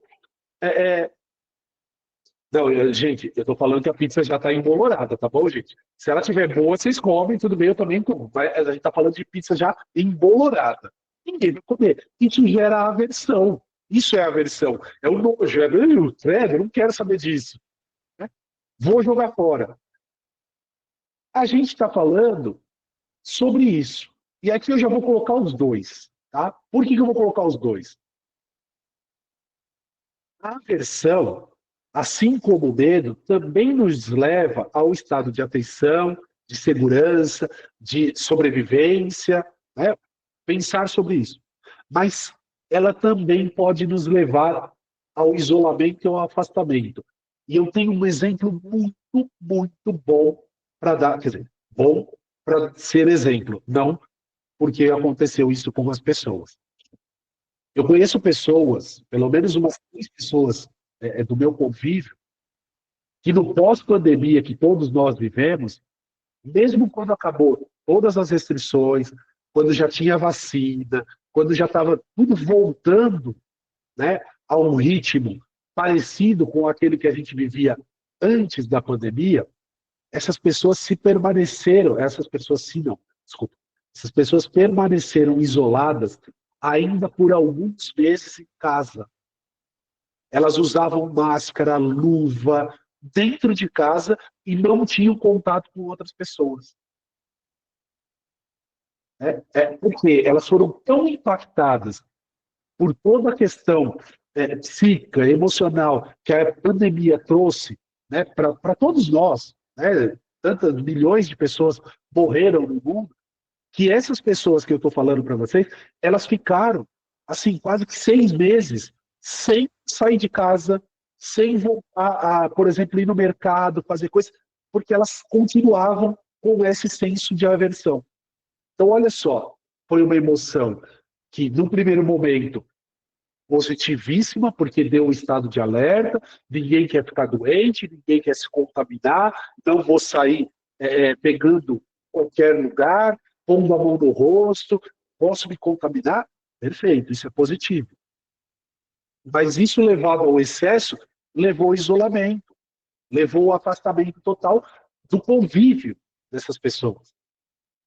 Não, gente, eu tô falando que a pizza já tá embolorada, tá bom, gente? Se ela tiver boa, vocês comem, tudo bem, eu também como. Mas a gente tá falando de pizza já embolorada. Ninguém vai comer. Isso gera aversão. Isso é aversão. É o nojo, credo, eu não quero saber disso. Né? Vou jogar fora. A gente está falando sobre isso. E aqui eu já vou colocar os dois. Tá? Por que eu vou colocar os dois? A aversão, assim como o medo, também nos leva ao estado de atenção, de segurança, de sobrevivência, né? Pensar sobre isso. Mas ela também pode nos levar ao isolamento e ao afastamento. E eu tenho um exemplo muito, muito bom para dar, quer dizer, bom para ser exemplo, não porque aconteceu isso com as pessoas. Eu conheço pessoas, pelo menos umas 3 pessoas do meu convívio, que no pós-pandemia que todos nós vivemos, mesmo quando acabou todas as restrições, quando já tinha vacina, quando já estava tudo voltando, né, a um ritmo parecido com aquele que a gente vivia antes da pandemia, essas pessoas permaneceram isoladas ainda por alguns meses em casa. Elas usavam máscara, luva, dentro de casa e não tinham contato com outras pessoas. Porque elas foram tão impactadas por toda a questão psíquica, emocional que a pandemia trouxe, né, para todos nós, né, tantas milhões de pessoas morreram no mundo, que essas pessoas que eu estou falando para vocês, elas ficaram, assim, quase que 6 meses sem sair de casa, sem voltar a, por exemplo, ir no mercado, fazer coisas, porque elas continuavam com esse senso de aversão. Então, olha só, foi uma emoção que, no primeiro momento, positivíssima, porque deu um estado de alerta, ninguém quer ficar doente, ninguém quer se contaminar, não vou sair pegando qualquer lugar, pondo a mão no rosto, posso me contaminar? Perfeito, isso é positivo. Mas isso levado ao excesso, levou ao isolamento, levou ao afastamento total do convívio dessas pessoas.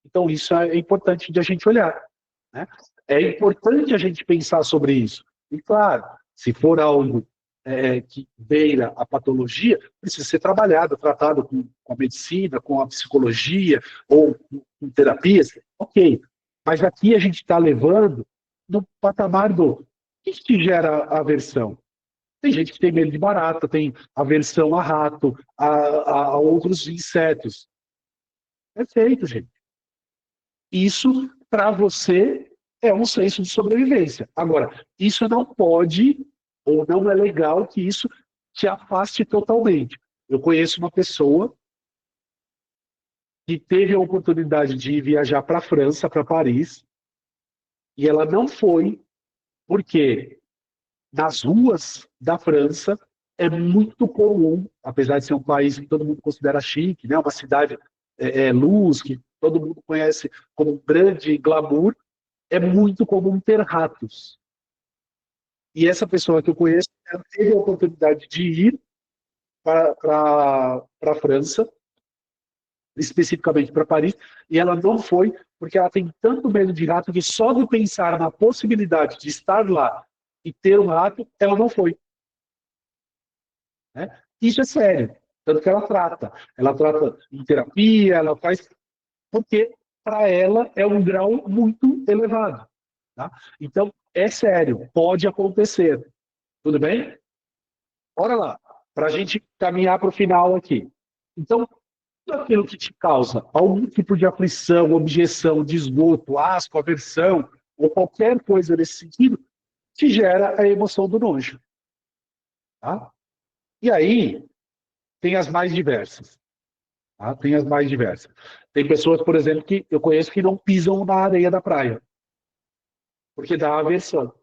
Então, isso é importante de a gente olhar, né? É importante a gente pensar sobre isso. E, claro, se for algo que beira a patologia, precisa ser trabalhado, tratado com a medicina, com a psicologia, ou com terapias, ok. Mas aqui a gente está levando no patamar do que te gera aversão. Tem gente que tem medo de barata, tem aversão a rato, a outros insetos. Perfeito, gente. Isso, para você, é um senso de sobrevivência. Agora, isso não pode, ou não é legal que isso te afaste totalmente. Eu conheço uma pessoa que teve a oportunidade de viajar para a França, para Paris, e ela não foi porque nas ruas da França é muito comum, apesar de ser um país que todo mundo considera chique, né, uma cidade luz, que todo mundo conhece como um grande glamour, é muito comum ter ratos. E essa pessoa que eu conheço, ela teve a oportunidade de ir para a França, especificamente para Paris, e ela não foi porque ela tem tanto medo de rato que só de pensar na possibilidade de estar lá e ter um rato, ela não foi. Né? Isso é sério, tanto que ela trata em terapia, ela faz, porque para ela é um grau muito elevado. Tá? Então, é sério, pode acontecer. Tudo bem? Bora lá, para a gente caminhar para o final aqui. Então, tudo aquilo que te causa algum tipo de aflição, objeção, desgosto, asco, aversão, ou qualquer coisa nesse sentido, te gera a emoção do nojo. Tá? E aí, tem as mais diversas. Tá? Tem as mais diversas. Tem pessoas, por exemplo, que eu conheço que não pisam na areia da praia, porque dá aversão.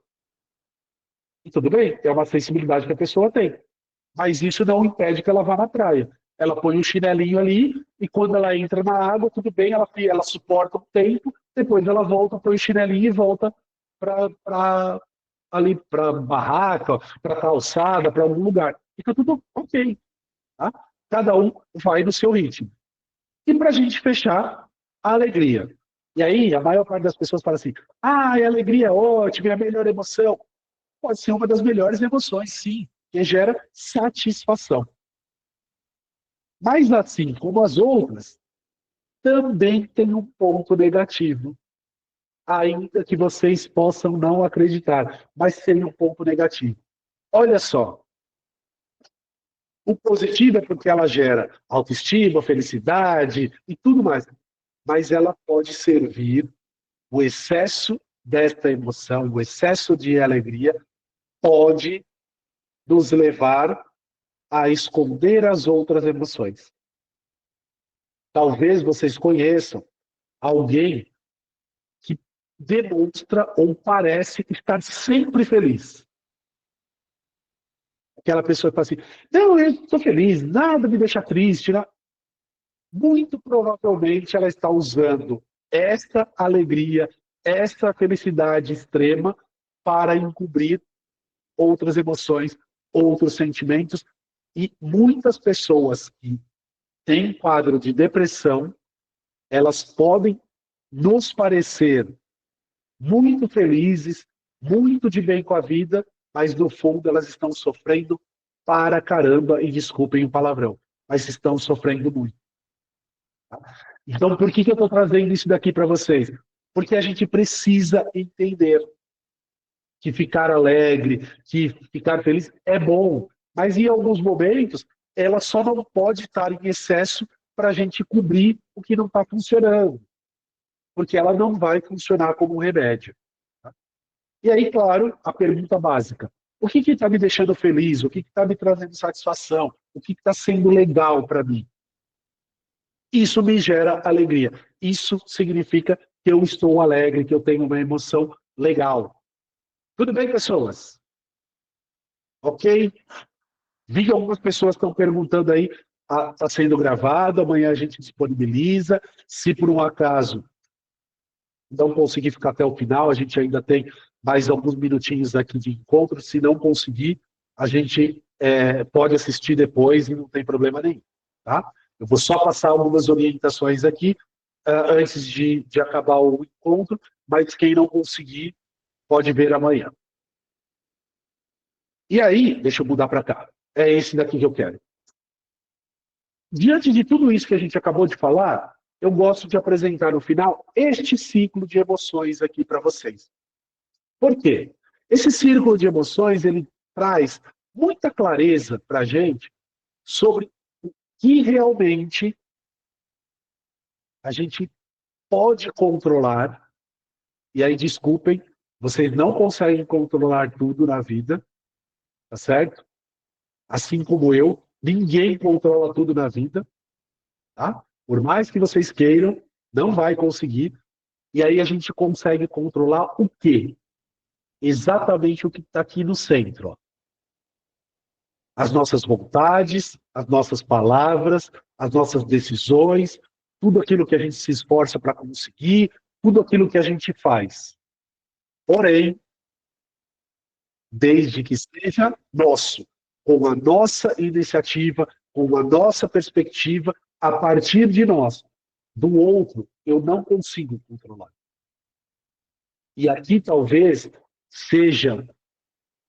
E tudo bem, é uma sensibilidade que a pessoa tem. Mas isso não impede que ela vá na praia. Ela põe um chinelinho ali e quando ela entra na água, tudo bem, ela suporta um tempo, depois ela volta, põe o chinelinho e volta ali para barraca, para calçada, para algum lugar. Fica tudo ok. Tá? Cada um vai no seu ritmo. E para a gente fechar, a alegria. E aí, a maior parte das pessoas fala assim, a alegria é ótima, é a melhor emoção. Pode ser uma das melhores emoções, sim, que gera satisfação. Mas assim como as outras, também tem um ponto negativo. Ainda que vocês possam não acreditar, mas tem um ponto negativo. Olha só. O positivo é porque ela gera autoestima, felicidade e tudo mais. Mas ela pode servir, o excesso desta emoção, o excesso de alegria, pode nos levar a esconder as outras emoções. Talvez vocês conheçam alguém que demonstra ou parece estar sempre feliz. Aquela pessoa que fala assim, não, eu estou feliz, nada me deixa triste. Não. Muito provavelmente ela está usando essa alegria, essa felicidade extrema para encobrir outras emoções, outros sentimentos. E muitas pessoas que têm quadro de depressão, elas podem nos parecer muito felizes, muito de bem com a vida, mas no fundo elas estão sofrendo para caramba, e desculpem o palavrão, mas estão sofrendo muito. Então, por que eu estou trazendo isso daqui para vocês? Porque a gente precisa entender que ficar alegre, que ficar feliz é bom, mas em alguns momentos ela só não pode estar em excesso para a gente cobrir o que não está funcionando, porque ela não vai funcionar como um remédio. Tá? E aí, claro, a pergunta básica: o que está me deixando feliz? O que está me trazendo satisfação? O que está sendo legal para mim? Isso me gera alegria. Isso significa que eu estou alegre, que eu tenho uma emoção legal. Tudo bem, pessoas? Ok? Vi que algumas pessoas estão perguntando aí, está sendo gravado, amanhã a gente disponibiliza. Se por um acaso não conseguir ficar até o final, a gente ainda tem mais alguns minutinhos aqui de encontro. Se não conseguir, a gente pode assistir depois e não tem problema nenhum. Tá? Eu vou só passar algumas orientações aqui antes de acabar o encontro, mas quem não conseguir pode ver amanhã. E aí, deixa eu mudar para cá. É esse daqui que eu quero. Diante de tudo isso que a gente acabou de falar, eu gosto de apresentar no final este ciclo de emoções aqui para vocês. Por quê? Esse círculo de emoções, ele traz muita clareza para a gente sobre o que realmente a gente pode controlar. E aí, desculpem, vocês não conseguem controlar tudo na vida, tá certo? Assim como eu, ninguém controla tudo na vida, tá? Por mais que vocês queiram, não vai conseguir. E aí a gente consegue controlar o quê? Exatamente o que está aqui no centro. Ó. As nossas vontades, as nossas palavras, as nossas decisões, tudo aquilo que a gente se esforça para conseguir, tudo aquilo que a gente faz. Porém, desde que seja nosso, com a nossa iniciativa, com a nossa perspectiva, a partir de nós. Do outro, eu não consigo controlar. E aqui talvez seja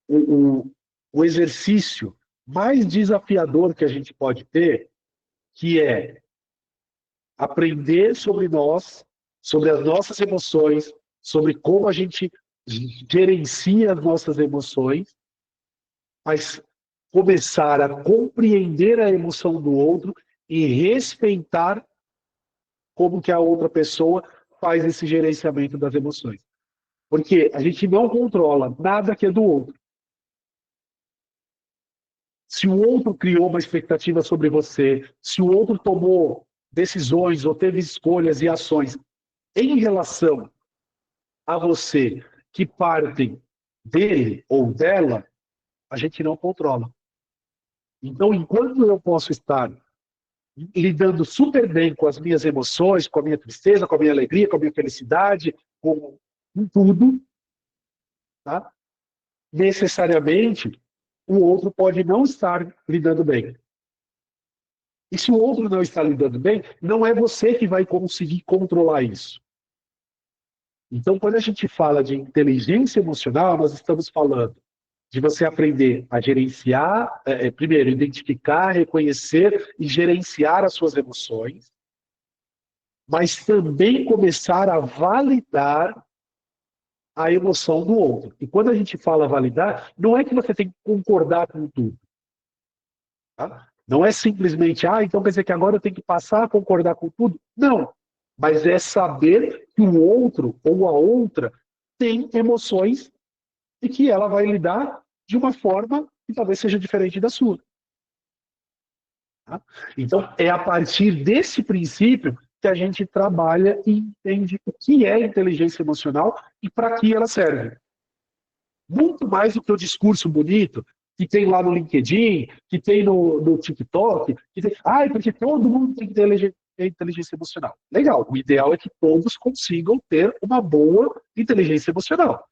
o exercício mais desafiador que a gente pode ter, que é aprender sobre nós, sobre as nossas emoções, sobre como a gente gerencia as nossas emoções, mas começar a compreender a emoção do outro e respeitar como que a outra pessoa faz esse gerenciamento das emoções. Porque a gente não controla nada que é do outro. Se o outro criou uma expectativa sobre você, se o outro tomou decisões ou teve escolhas e ações em relação a você que partem dele ou dela, a gente não controla. Então, enquanto eu posso estar lidando super bem com as minhas emoções, com a minha tristeza, com a minha alegria, com a minha felicidade, com tudo, tá? Necessariamente, o outro pode não estar lidando bem. E se o outro não está lidando bem, não é você que vai conseguir controlar isso. Então, quando a gente fala de inteligência emocional, nós estamos falando de você aprender a gerenciar, primeiro, identificar, reconhecer e gerenciar as suas emoções, mas também começar a validar a emoção do outro. E quando a gente fala validar, não é que você tem que concordar com tudo. Tá? Não é simplesmente, então quer dizer que agora eu tenho que passar a concordar com tudo. Não. Mas é saber que o outro ou a outra tem emoções e que ela vai lidar de uma forma que talvez seja diferente da sua. Tá? Então, é a partir desse princípio que a gente trabalha e entende o que é inteligência emocional e para que ela serve. Muito mais do que o discurso bonito que tem lá no LinkedIn, que tem no TikTok, que tem, porque todo mundo tem inteligência emocional. Legal, o ideal é que todos consigam ter uma boa inteligência emocional.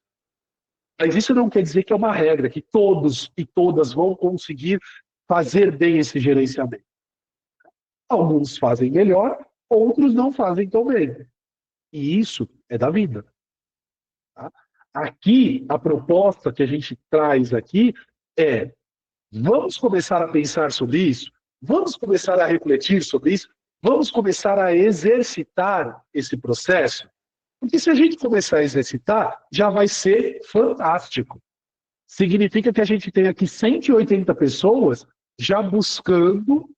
Mas isso não quer dizer que é uma regra, que todos e todas vão conseguir fazer bem esse gerenciamento. Alguns fazem melhor, outros não fazem tão bem. E isso é da vida. Tá? Aqui, a proposta que a gente traz aqui é: vamos começar a pensar sobre isso? Vamos começar a refletir sobre isso? Vamos começar a exercitar esse processo? Porque se a gente começar a exercitar, já vai ser fantástico. Significa que a gente tem aqui 180 pessoas já buscando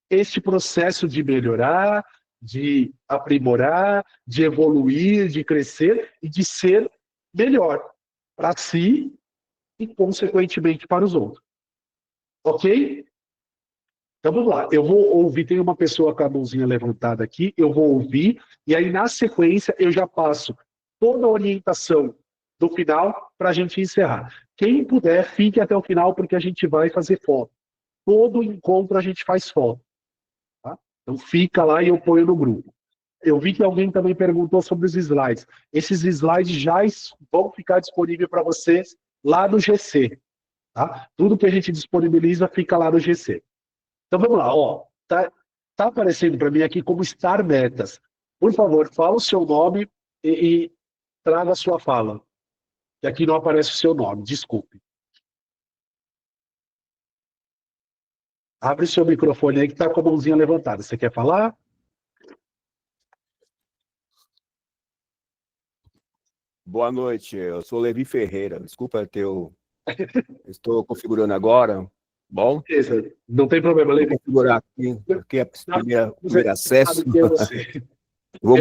este processo de melhorar, de aprimorar, de evoluir, de crescer e de ser melhor para si e, consequentemente, para os outros. Ok? Então vamos lá, eu vou ouvir, tem uma pessoa com a mãozinha levantada aqui, eu vou ouvir, e aí na sequência eu já passo toda a orientação do final para a gente encerrar. Quem puder, fique até o final, porque a gente vai fazer foto. Todo encontro a gente faz foto. Tá? Então fica lá e eu ponho no grupo. Eu vi que alguém também perguntou sobre os slides. Esses slides já vão ficar disponíveis para vocês lá no GC. Tá? Tudo que a gente disponibiliza fica lá no GC. Então vamos lá, ó. Tá aparecendo para mim aqui como Star Metas. Por favor, fala o seu nome e traga a sua fala. Que aqui não aparece o seu nome, desculpe. Abre seu microfone aí que está com a mãozinha levantada. Você quer falar? Boa noite, eu sou Levi Ferreira. Desculpa estou configurando agora. Bom? Beleza. Não tem problema, Levi. Vou configurar aqui é o primeiro acesso. Vou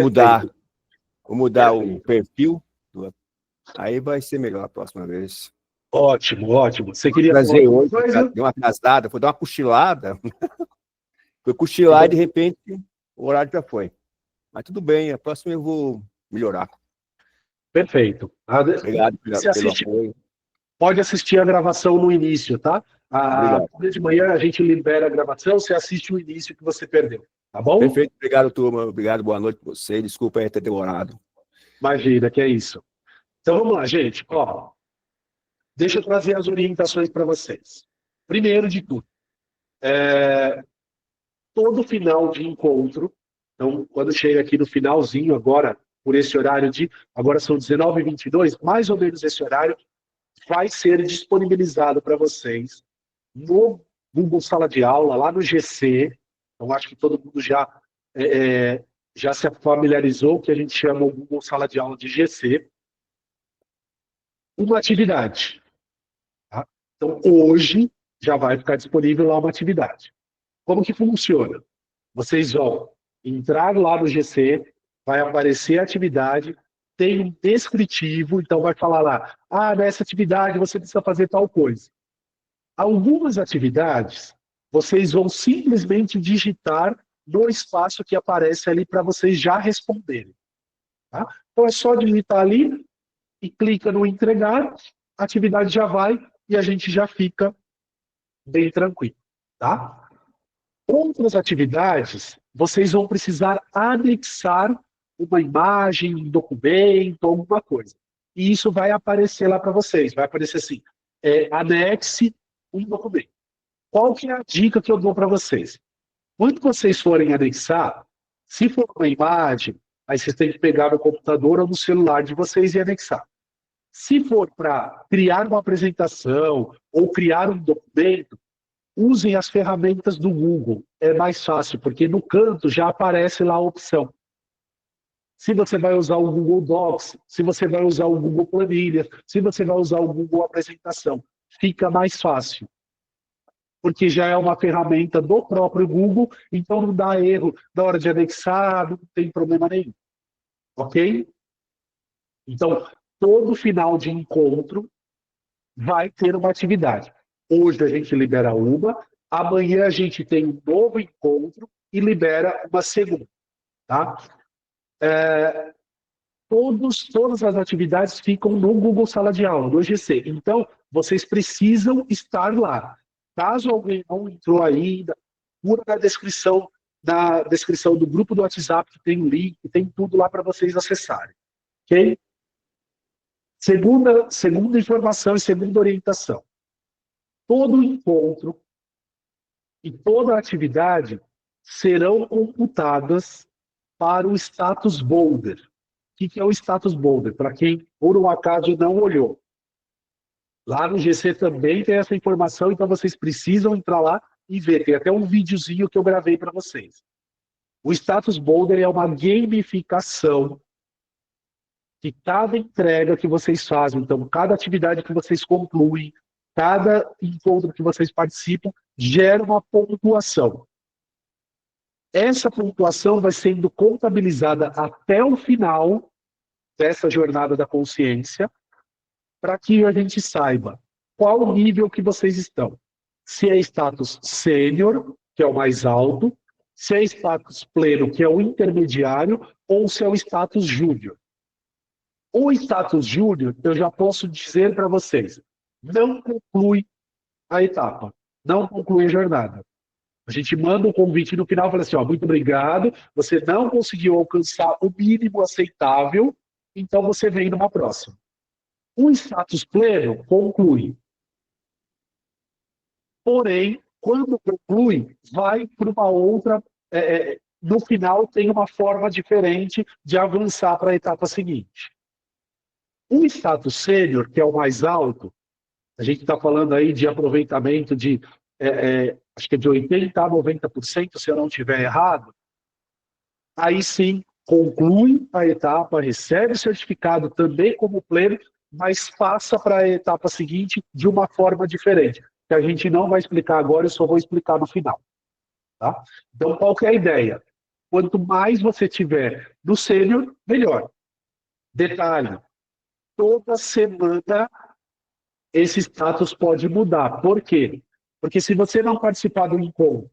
mudar o perfil. Aí vai ser melhor a próxima vez. Ótimo, ótimo. Você queria trazer hoje, deu uma atrasada, foi dar uma cochilada. Foi cochilar e de repente o horário já foi. Mas tudo bem, a próxima eu vou melhorar. Perfeito. Obrigado pelo apoio. Pode assistir a gravação no início, tá? De manhã a gente libera a gravação, você assiste o início que você perdeu, tá bom? Perfeito, obrigado, turma. Obrigado, boa noite para você. Desculpa aí ter demorado. Imagina, que é isso. Então vamos lá, gente. Ó, deixa eu trazer as orientações para vocês. Primeiro de tudo, todo final de encontro, então quando chega aqui no finalzinho agora, por esse horário agora são 19h22, mais ou menos esse horário, vai ser disponibilizado para vocês no Google Sala de Aula, lá no GC. Então, acho que todo mundo já se familiarizou, que a gente chama o Google Sala de Aula de GC. Uma atividade. Tá? Então, hoje, já vai ficar disponível lá uma atividade. Como que funciona? Vocês vão entrar lá no GC, vai aparecer a atividade, tem um descritivo, então vai falar lá, nessa atividade você precisa fazer tal coisa. Algumas atividades, vocês vão simplesmente digitar no espaço que aparece ali para vocês já responderem. Tá? Então é só digitar ali e clica no entregar, a atividade já vai e a gente já fica bem tranquilo. Tá? Outras atividades, vocês vão precisar anexar uma imagem, um documento, alguma coisa. E isso vai aparecer lá para vocês. Vai aparecer assim, anexe um documento. Qual que é a dica que eu dou para vocês? Quando vocês forem anexar, se for uma imagem, aí vocês têm que pegar no computador ou no celular de vocês e anexar. Se for para criar uma apresentação ou criar um documento, usem as ferramentas do Google. É mais fácil, porque no canto já aparece lá a opção. Se você vai usar o Google Docs, se você vai usar o Google Planilhas, se você vai usar o Google Apresentação, fica mais fácil. Porque já é uma ferramenta do próprio Google, então não dá erro na hora de anexar, não tem problema nenhum. Ok? Então, todo final de encontro vai ter uma atividade. Hoje a gente libera uma, amanhã a gente tem um novo encontro e libera uma segunda. Tá? Todas as atividades ficam no Google Sala de Aula, no GC. Então, vocês precisam estar lá. Caso alguém não entrou ainda, procura na descrição do grupo do WhatsApp, que tem o link, tem tudo lá para vocês acessarem. Ok? Segunda informação e segunda orientação. Todo encontro e toda atividade serão computadas para o status boulder. O que é o status boulder? Para quem, por um acaso, não olhou. Lá no GC também tem essa informação, então vocês precisam entrar lá e ver. Tem até um videozinho que eu gravei para vocês. O status boulder é uma gamificação que cada entrega que vocês fazem, então, cada atividade que vocês concluem, cada encontro que vocês participam, gera uma pontuação. Essa pontuação vai sendo contabilizada até o final dessa jornada da consciência, para que a gente saiba qual o nível que vocês estão. Se é status sênior, que é o mais alto, se é status pleno, que é o intermediário, ou se é o status júnior. O status júnior, eu já posso dizer para vocês, não conclui a etapa, não conclui a jornada. A gente manda um convite no final e fala assim, ó, muito obrigado, você não conseguiu alcançar o mínimo aceitável, então você vem numa próxima. O status pleno conclui. Porém, quando conclui, vai para uma outra... no final, tem uma forma diferente de avançar para a etapa seguinte. O status sênior, que é o mais alto, a gente está falando aí de aproveitamento de, acho que é de 80% a 90%, se eu não estiver errado, aí sim, conclui a etapa, recebe o certificado também como pleno, mas passa para a etapa seguinte de uma forma diferente, que a gente não vai explicar agora, eu só vou explicar no final. Tá? Então, qual que é a ideia? Quanto mais você tiver no sênior, melhor. Detalhe, toda semana esse status pode mudar. Por quê? Porque se você não participar do encontro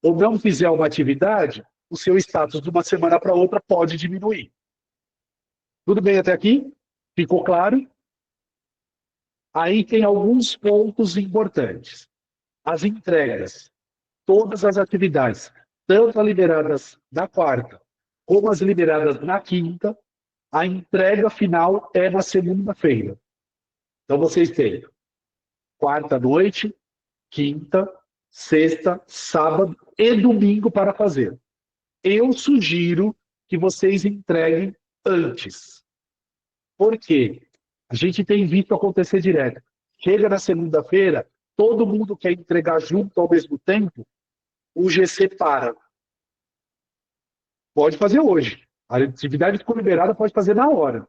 ou não fizer uma atividade, o seu status de uma semana para outra pode diminuir. Tudo bem até aqui? Ficou claro? Aí tem alguns pontos importantes. As entregas, todas as atividades, tanto as liberadas na quarta como as liberadas na quinta, a entrega final é na segunda-feira. Então vocês têm quarta noite, quinta, sexta, sábado e domingo para fazer. Eu sugiro que vocês entreguem antes. Por quê? A gente tem visto acontecer direto. Chega na segunda-feira, todo mundo quer entregar junto ao mesmo tempo, o GC para. Pode fazer hoje. A atividade ficou liberada, pode fazer na hora.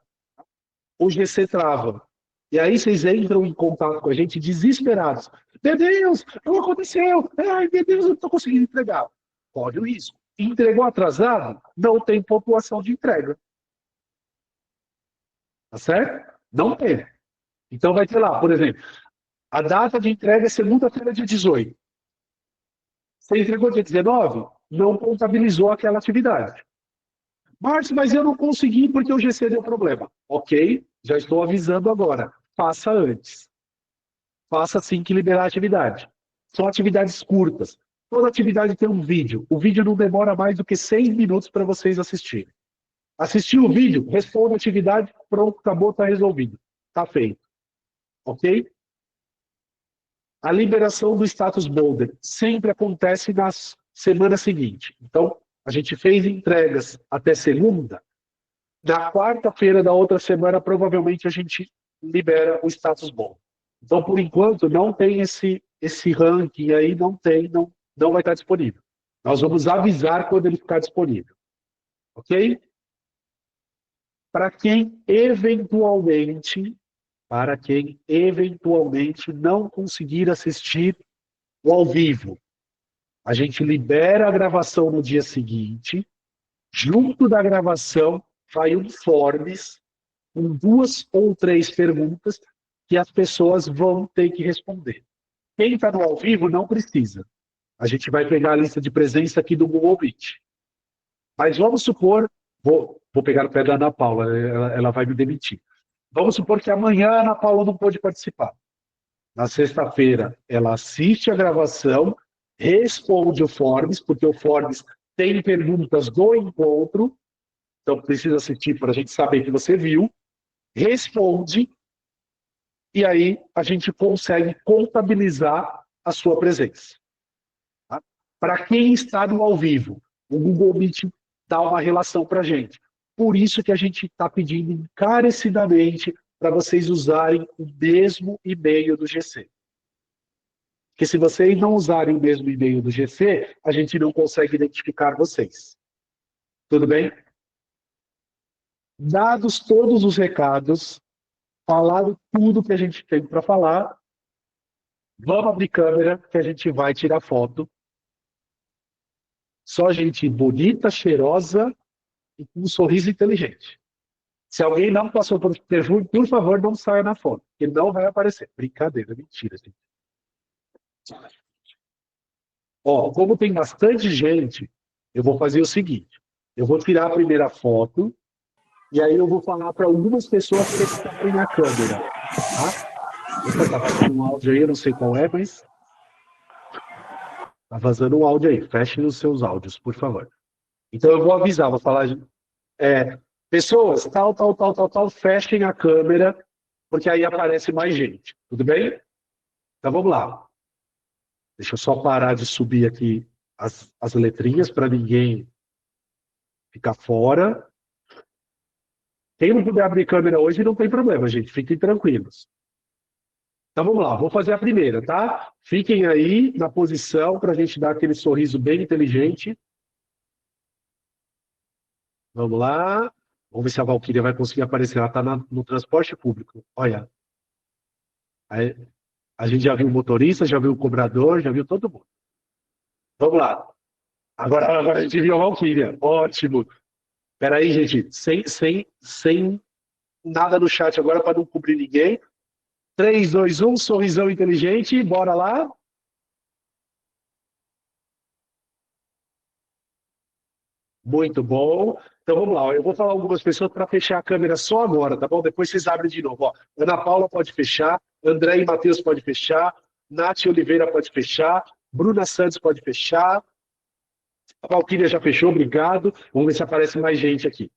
O GC trava. E aí vocês entram em contato com a gente desesperados. Meu Deus, não aconteceu. Ai, meu Deus, eu não estou conseguindo entregar. Corre o risco. Entregou atrasado, não tem pontuação de entrega. Tá certo? Não tem. Então vai ter lá, por exemplo, a data de entrega é segunda-feira, dia 18. Você entregou dia 19, não contabilizou aquela atividade. Márcio, mas eu não consegui porque o GC deu problema. Ok, já estou avisando agora. Faça antes. Faça assim que liberar a atividade. São atividades curtas. Toda atividade tem um vídeo. O vídeo não demora mais do que 6 minutos para vocês assistirem. Assistiu o vídeo, responde a atividade, pronto, acabou, está resolvido. Está feito. Ok? A liberação do status Boulder sempre acontece na semana seguinte. Então, a gente fez entregas até segunda. Na quarta-feira da outra semana, provavelmente a gente libera o status Boulder. Então, por enquanto, não tem esse ranking aí, não vai estar disponível. Nós vamos avisar quando ele ficar disponível. Ok? Para quem eventualmente não conseguir assistir o ao vivo, a gente libera a gravação no dia seguinte. Junto da gravação, vai um forms com 2 ou 3 perguntas que as pessoas vão ter que responder. Quem está no ao vivo não precisa. A gente vai pegar a lista de presença aqui do Google Meet. Mas vamos supor, vou pegar o pé da Ana Paula, ela vai me demitir. Vamos supor que amanhã a Ana Paula não pôde participar. Na sexta-feira, ela assiste a gravação, responde o forms, porque o forms tem perguntas do encontro, então precisa assistir para a gente saber que você viu, responde, e aí a gente consegue contabilizar a sua presença. Tá? Para quem está no ao vivo, o Google Meet dá uma relação para a gente. Por isso que a gente está pedindo encarecidamente para vocês usarem o mesmo e-mail do GC. Porque se vocês não usarem o mesmo e-mail do GC, a gente não consegue identificar vocês. Tudo bem? Dados todos os recados, falado tudo que a gente tem para falar, vamos abrir câmera que a gente vai tirar foto. Só gente bonita, cheirosa e com um sorriso inteligente. Se alguém não passou por perfume, por favor, não saia na foto, porque não vai aparecer. Brincadeira, mentira, gente. Ó, como tem bastante gente, eu vou fazer o seguinte. Eu vou tirar a primeira foto e aí eu vou falar para algumas pessoas fecharem na câmera. Tá? Opa, tá fazendo um áudio aí, eu não sei qual é, mas... Tá vazando um áudio aí. Fechem os seus áudios, por favor. Então eu vou avisar, vou falar... pessoas, tal, fechem a câmera, porque aí aparece mais gente. Tudo bem? Então vamos lá. Deixa eu só parar de subir aqui as letrinhas para ninguém ficar fora. Quem não puder abrir câmera hoje não tem problema, gente. Fiquem tranquilos. Então vamos lá, vou fazer a primeira, tá? Fiquem aí na posição para a gente dar aquele sorriso bem inteligente. Vamos lá. Vamos ver se a Valquíria vai conseguir aparecer. Ela está no transporte público. Olha. Aí, a gente já viu o motorista, já viu o cobrador, já viu todo mundo. Vamos lá. Agora a gente viu a Valquíria. Ótimo. Espera aí, gente. Sem nada no chat agora para não cobrir ninguém. 3, 2, 1, sorrisão inteligente. Bora lá. Muito bom. Então vamos lá. Eu vou falar algumas pessoas para fechar a câmera só agora, tá bom? Depois vocês abrem de novo. Ó, Ana Paula pode fechar. André e Matheus pode fechar. Nath Oliveira pode fechar. Bruna Santos pode fechar. A Valquíria já fechou, obrigado. Vamos ver se aparece mais gente aqui.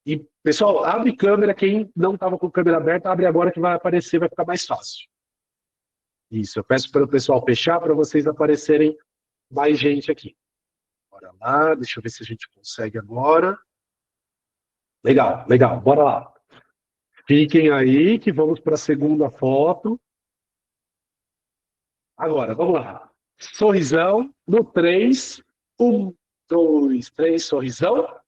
E, pessoal, abre câmera. Quem não estava com câmera aberta, abre agora que vai aparecer, vai ficar mais fácil. Isso, eu peço para o pessoal fechar para vocês aparecerem mais gente aqui. Bora lá, deixa eu ver se a gente consegue agora. Legal, legal, bora lá. Fiquem aí que vamos para a segunda foto. Agora, vamos lá. Sorrisão, no 3. 1, 2, 3, sorrisão.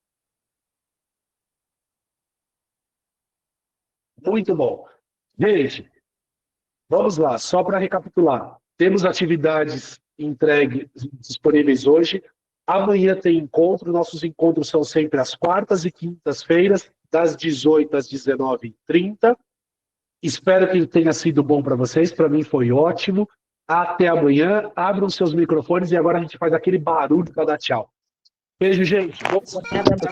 Muito bom. Gente, vamos lá, só para recapitular. Temos atividades entregues, disponíveis hoje. Amanhã tem encontro. Nossos encontros são sempre às quartas e quintas-feiras, das 18 às 19h30. Espero que tenha sido bom para vocês. Para mim foi ótimo. Até amanhã. Abram seus microfones e agora a gente faz aquele barulho para dar tchau. Beijo, gente.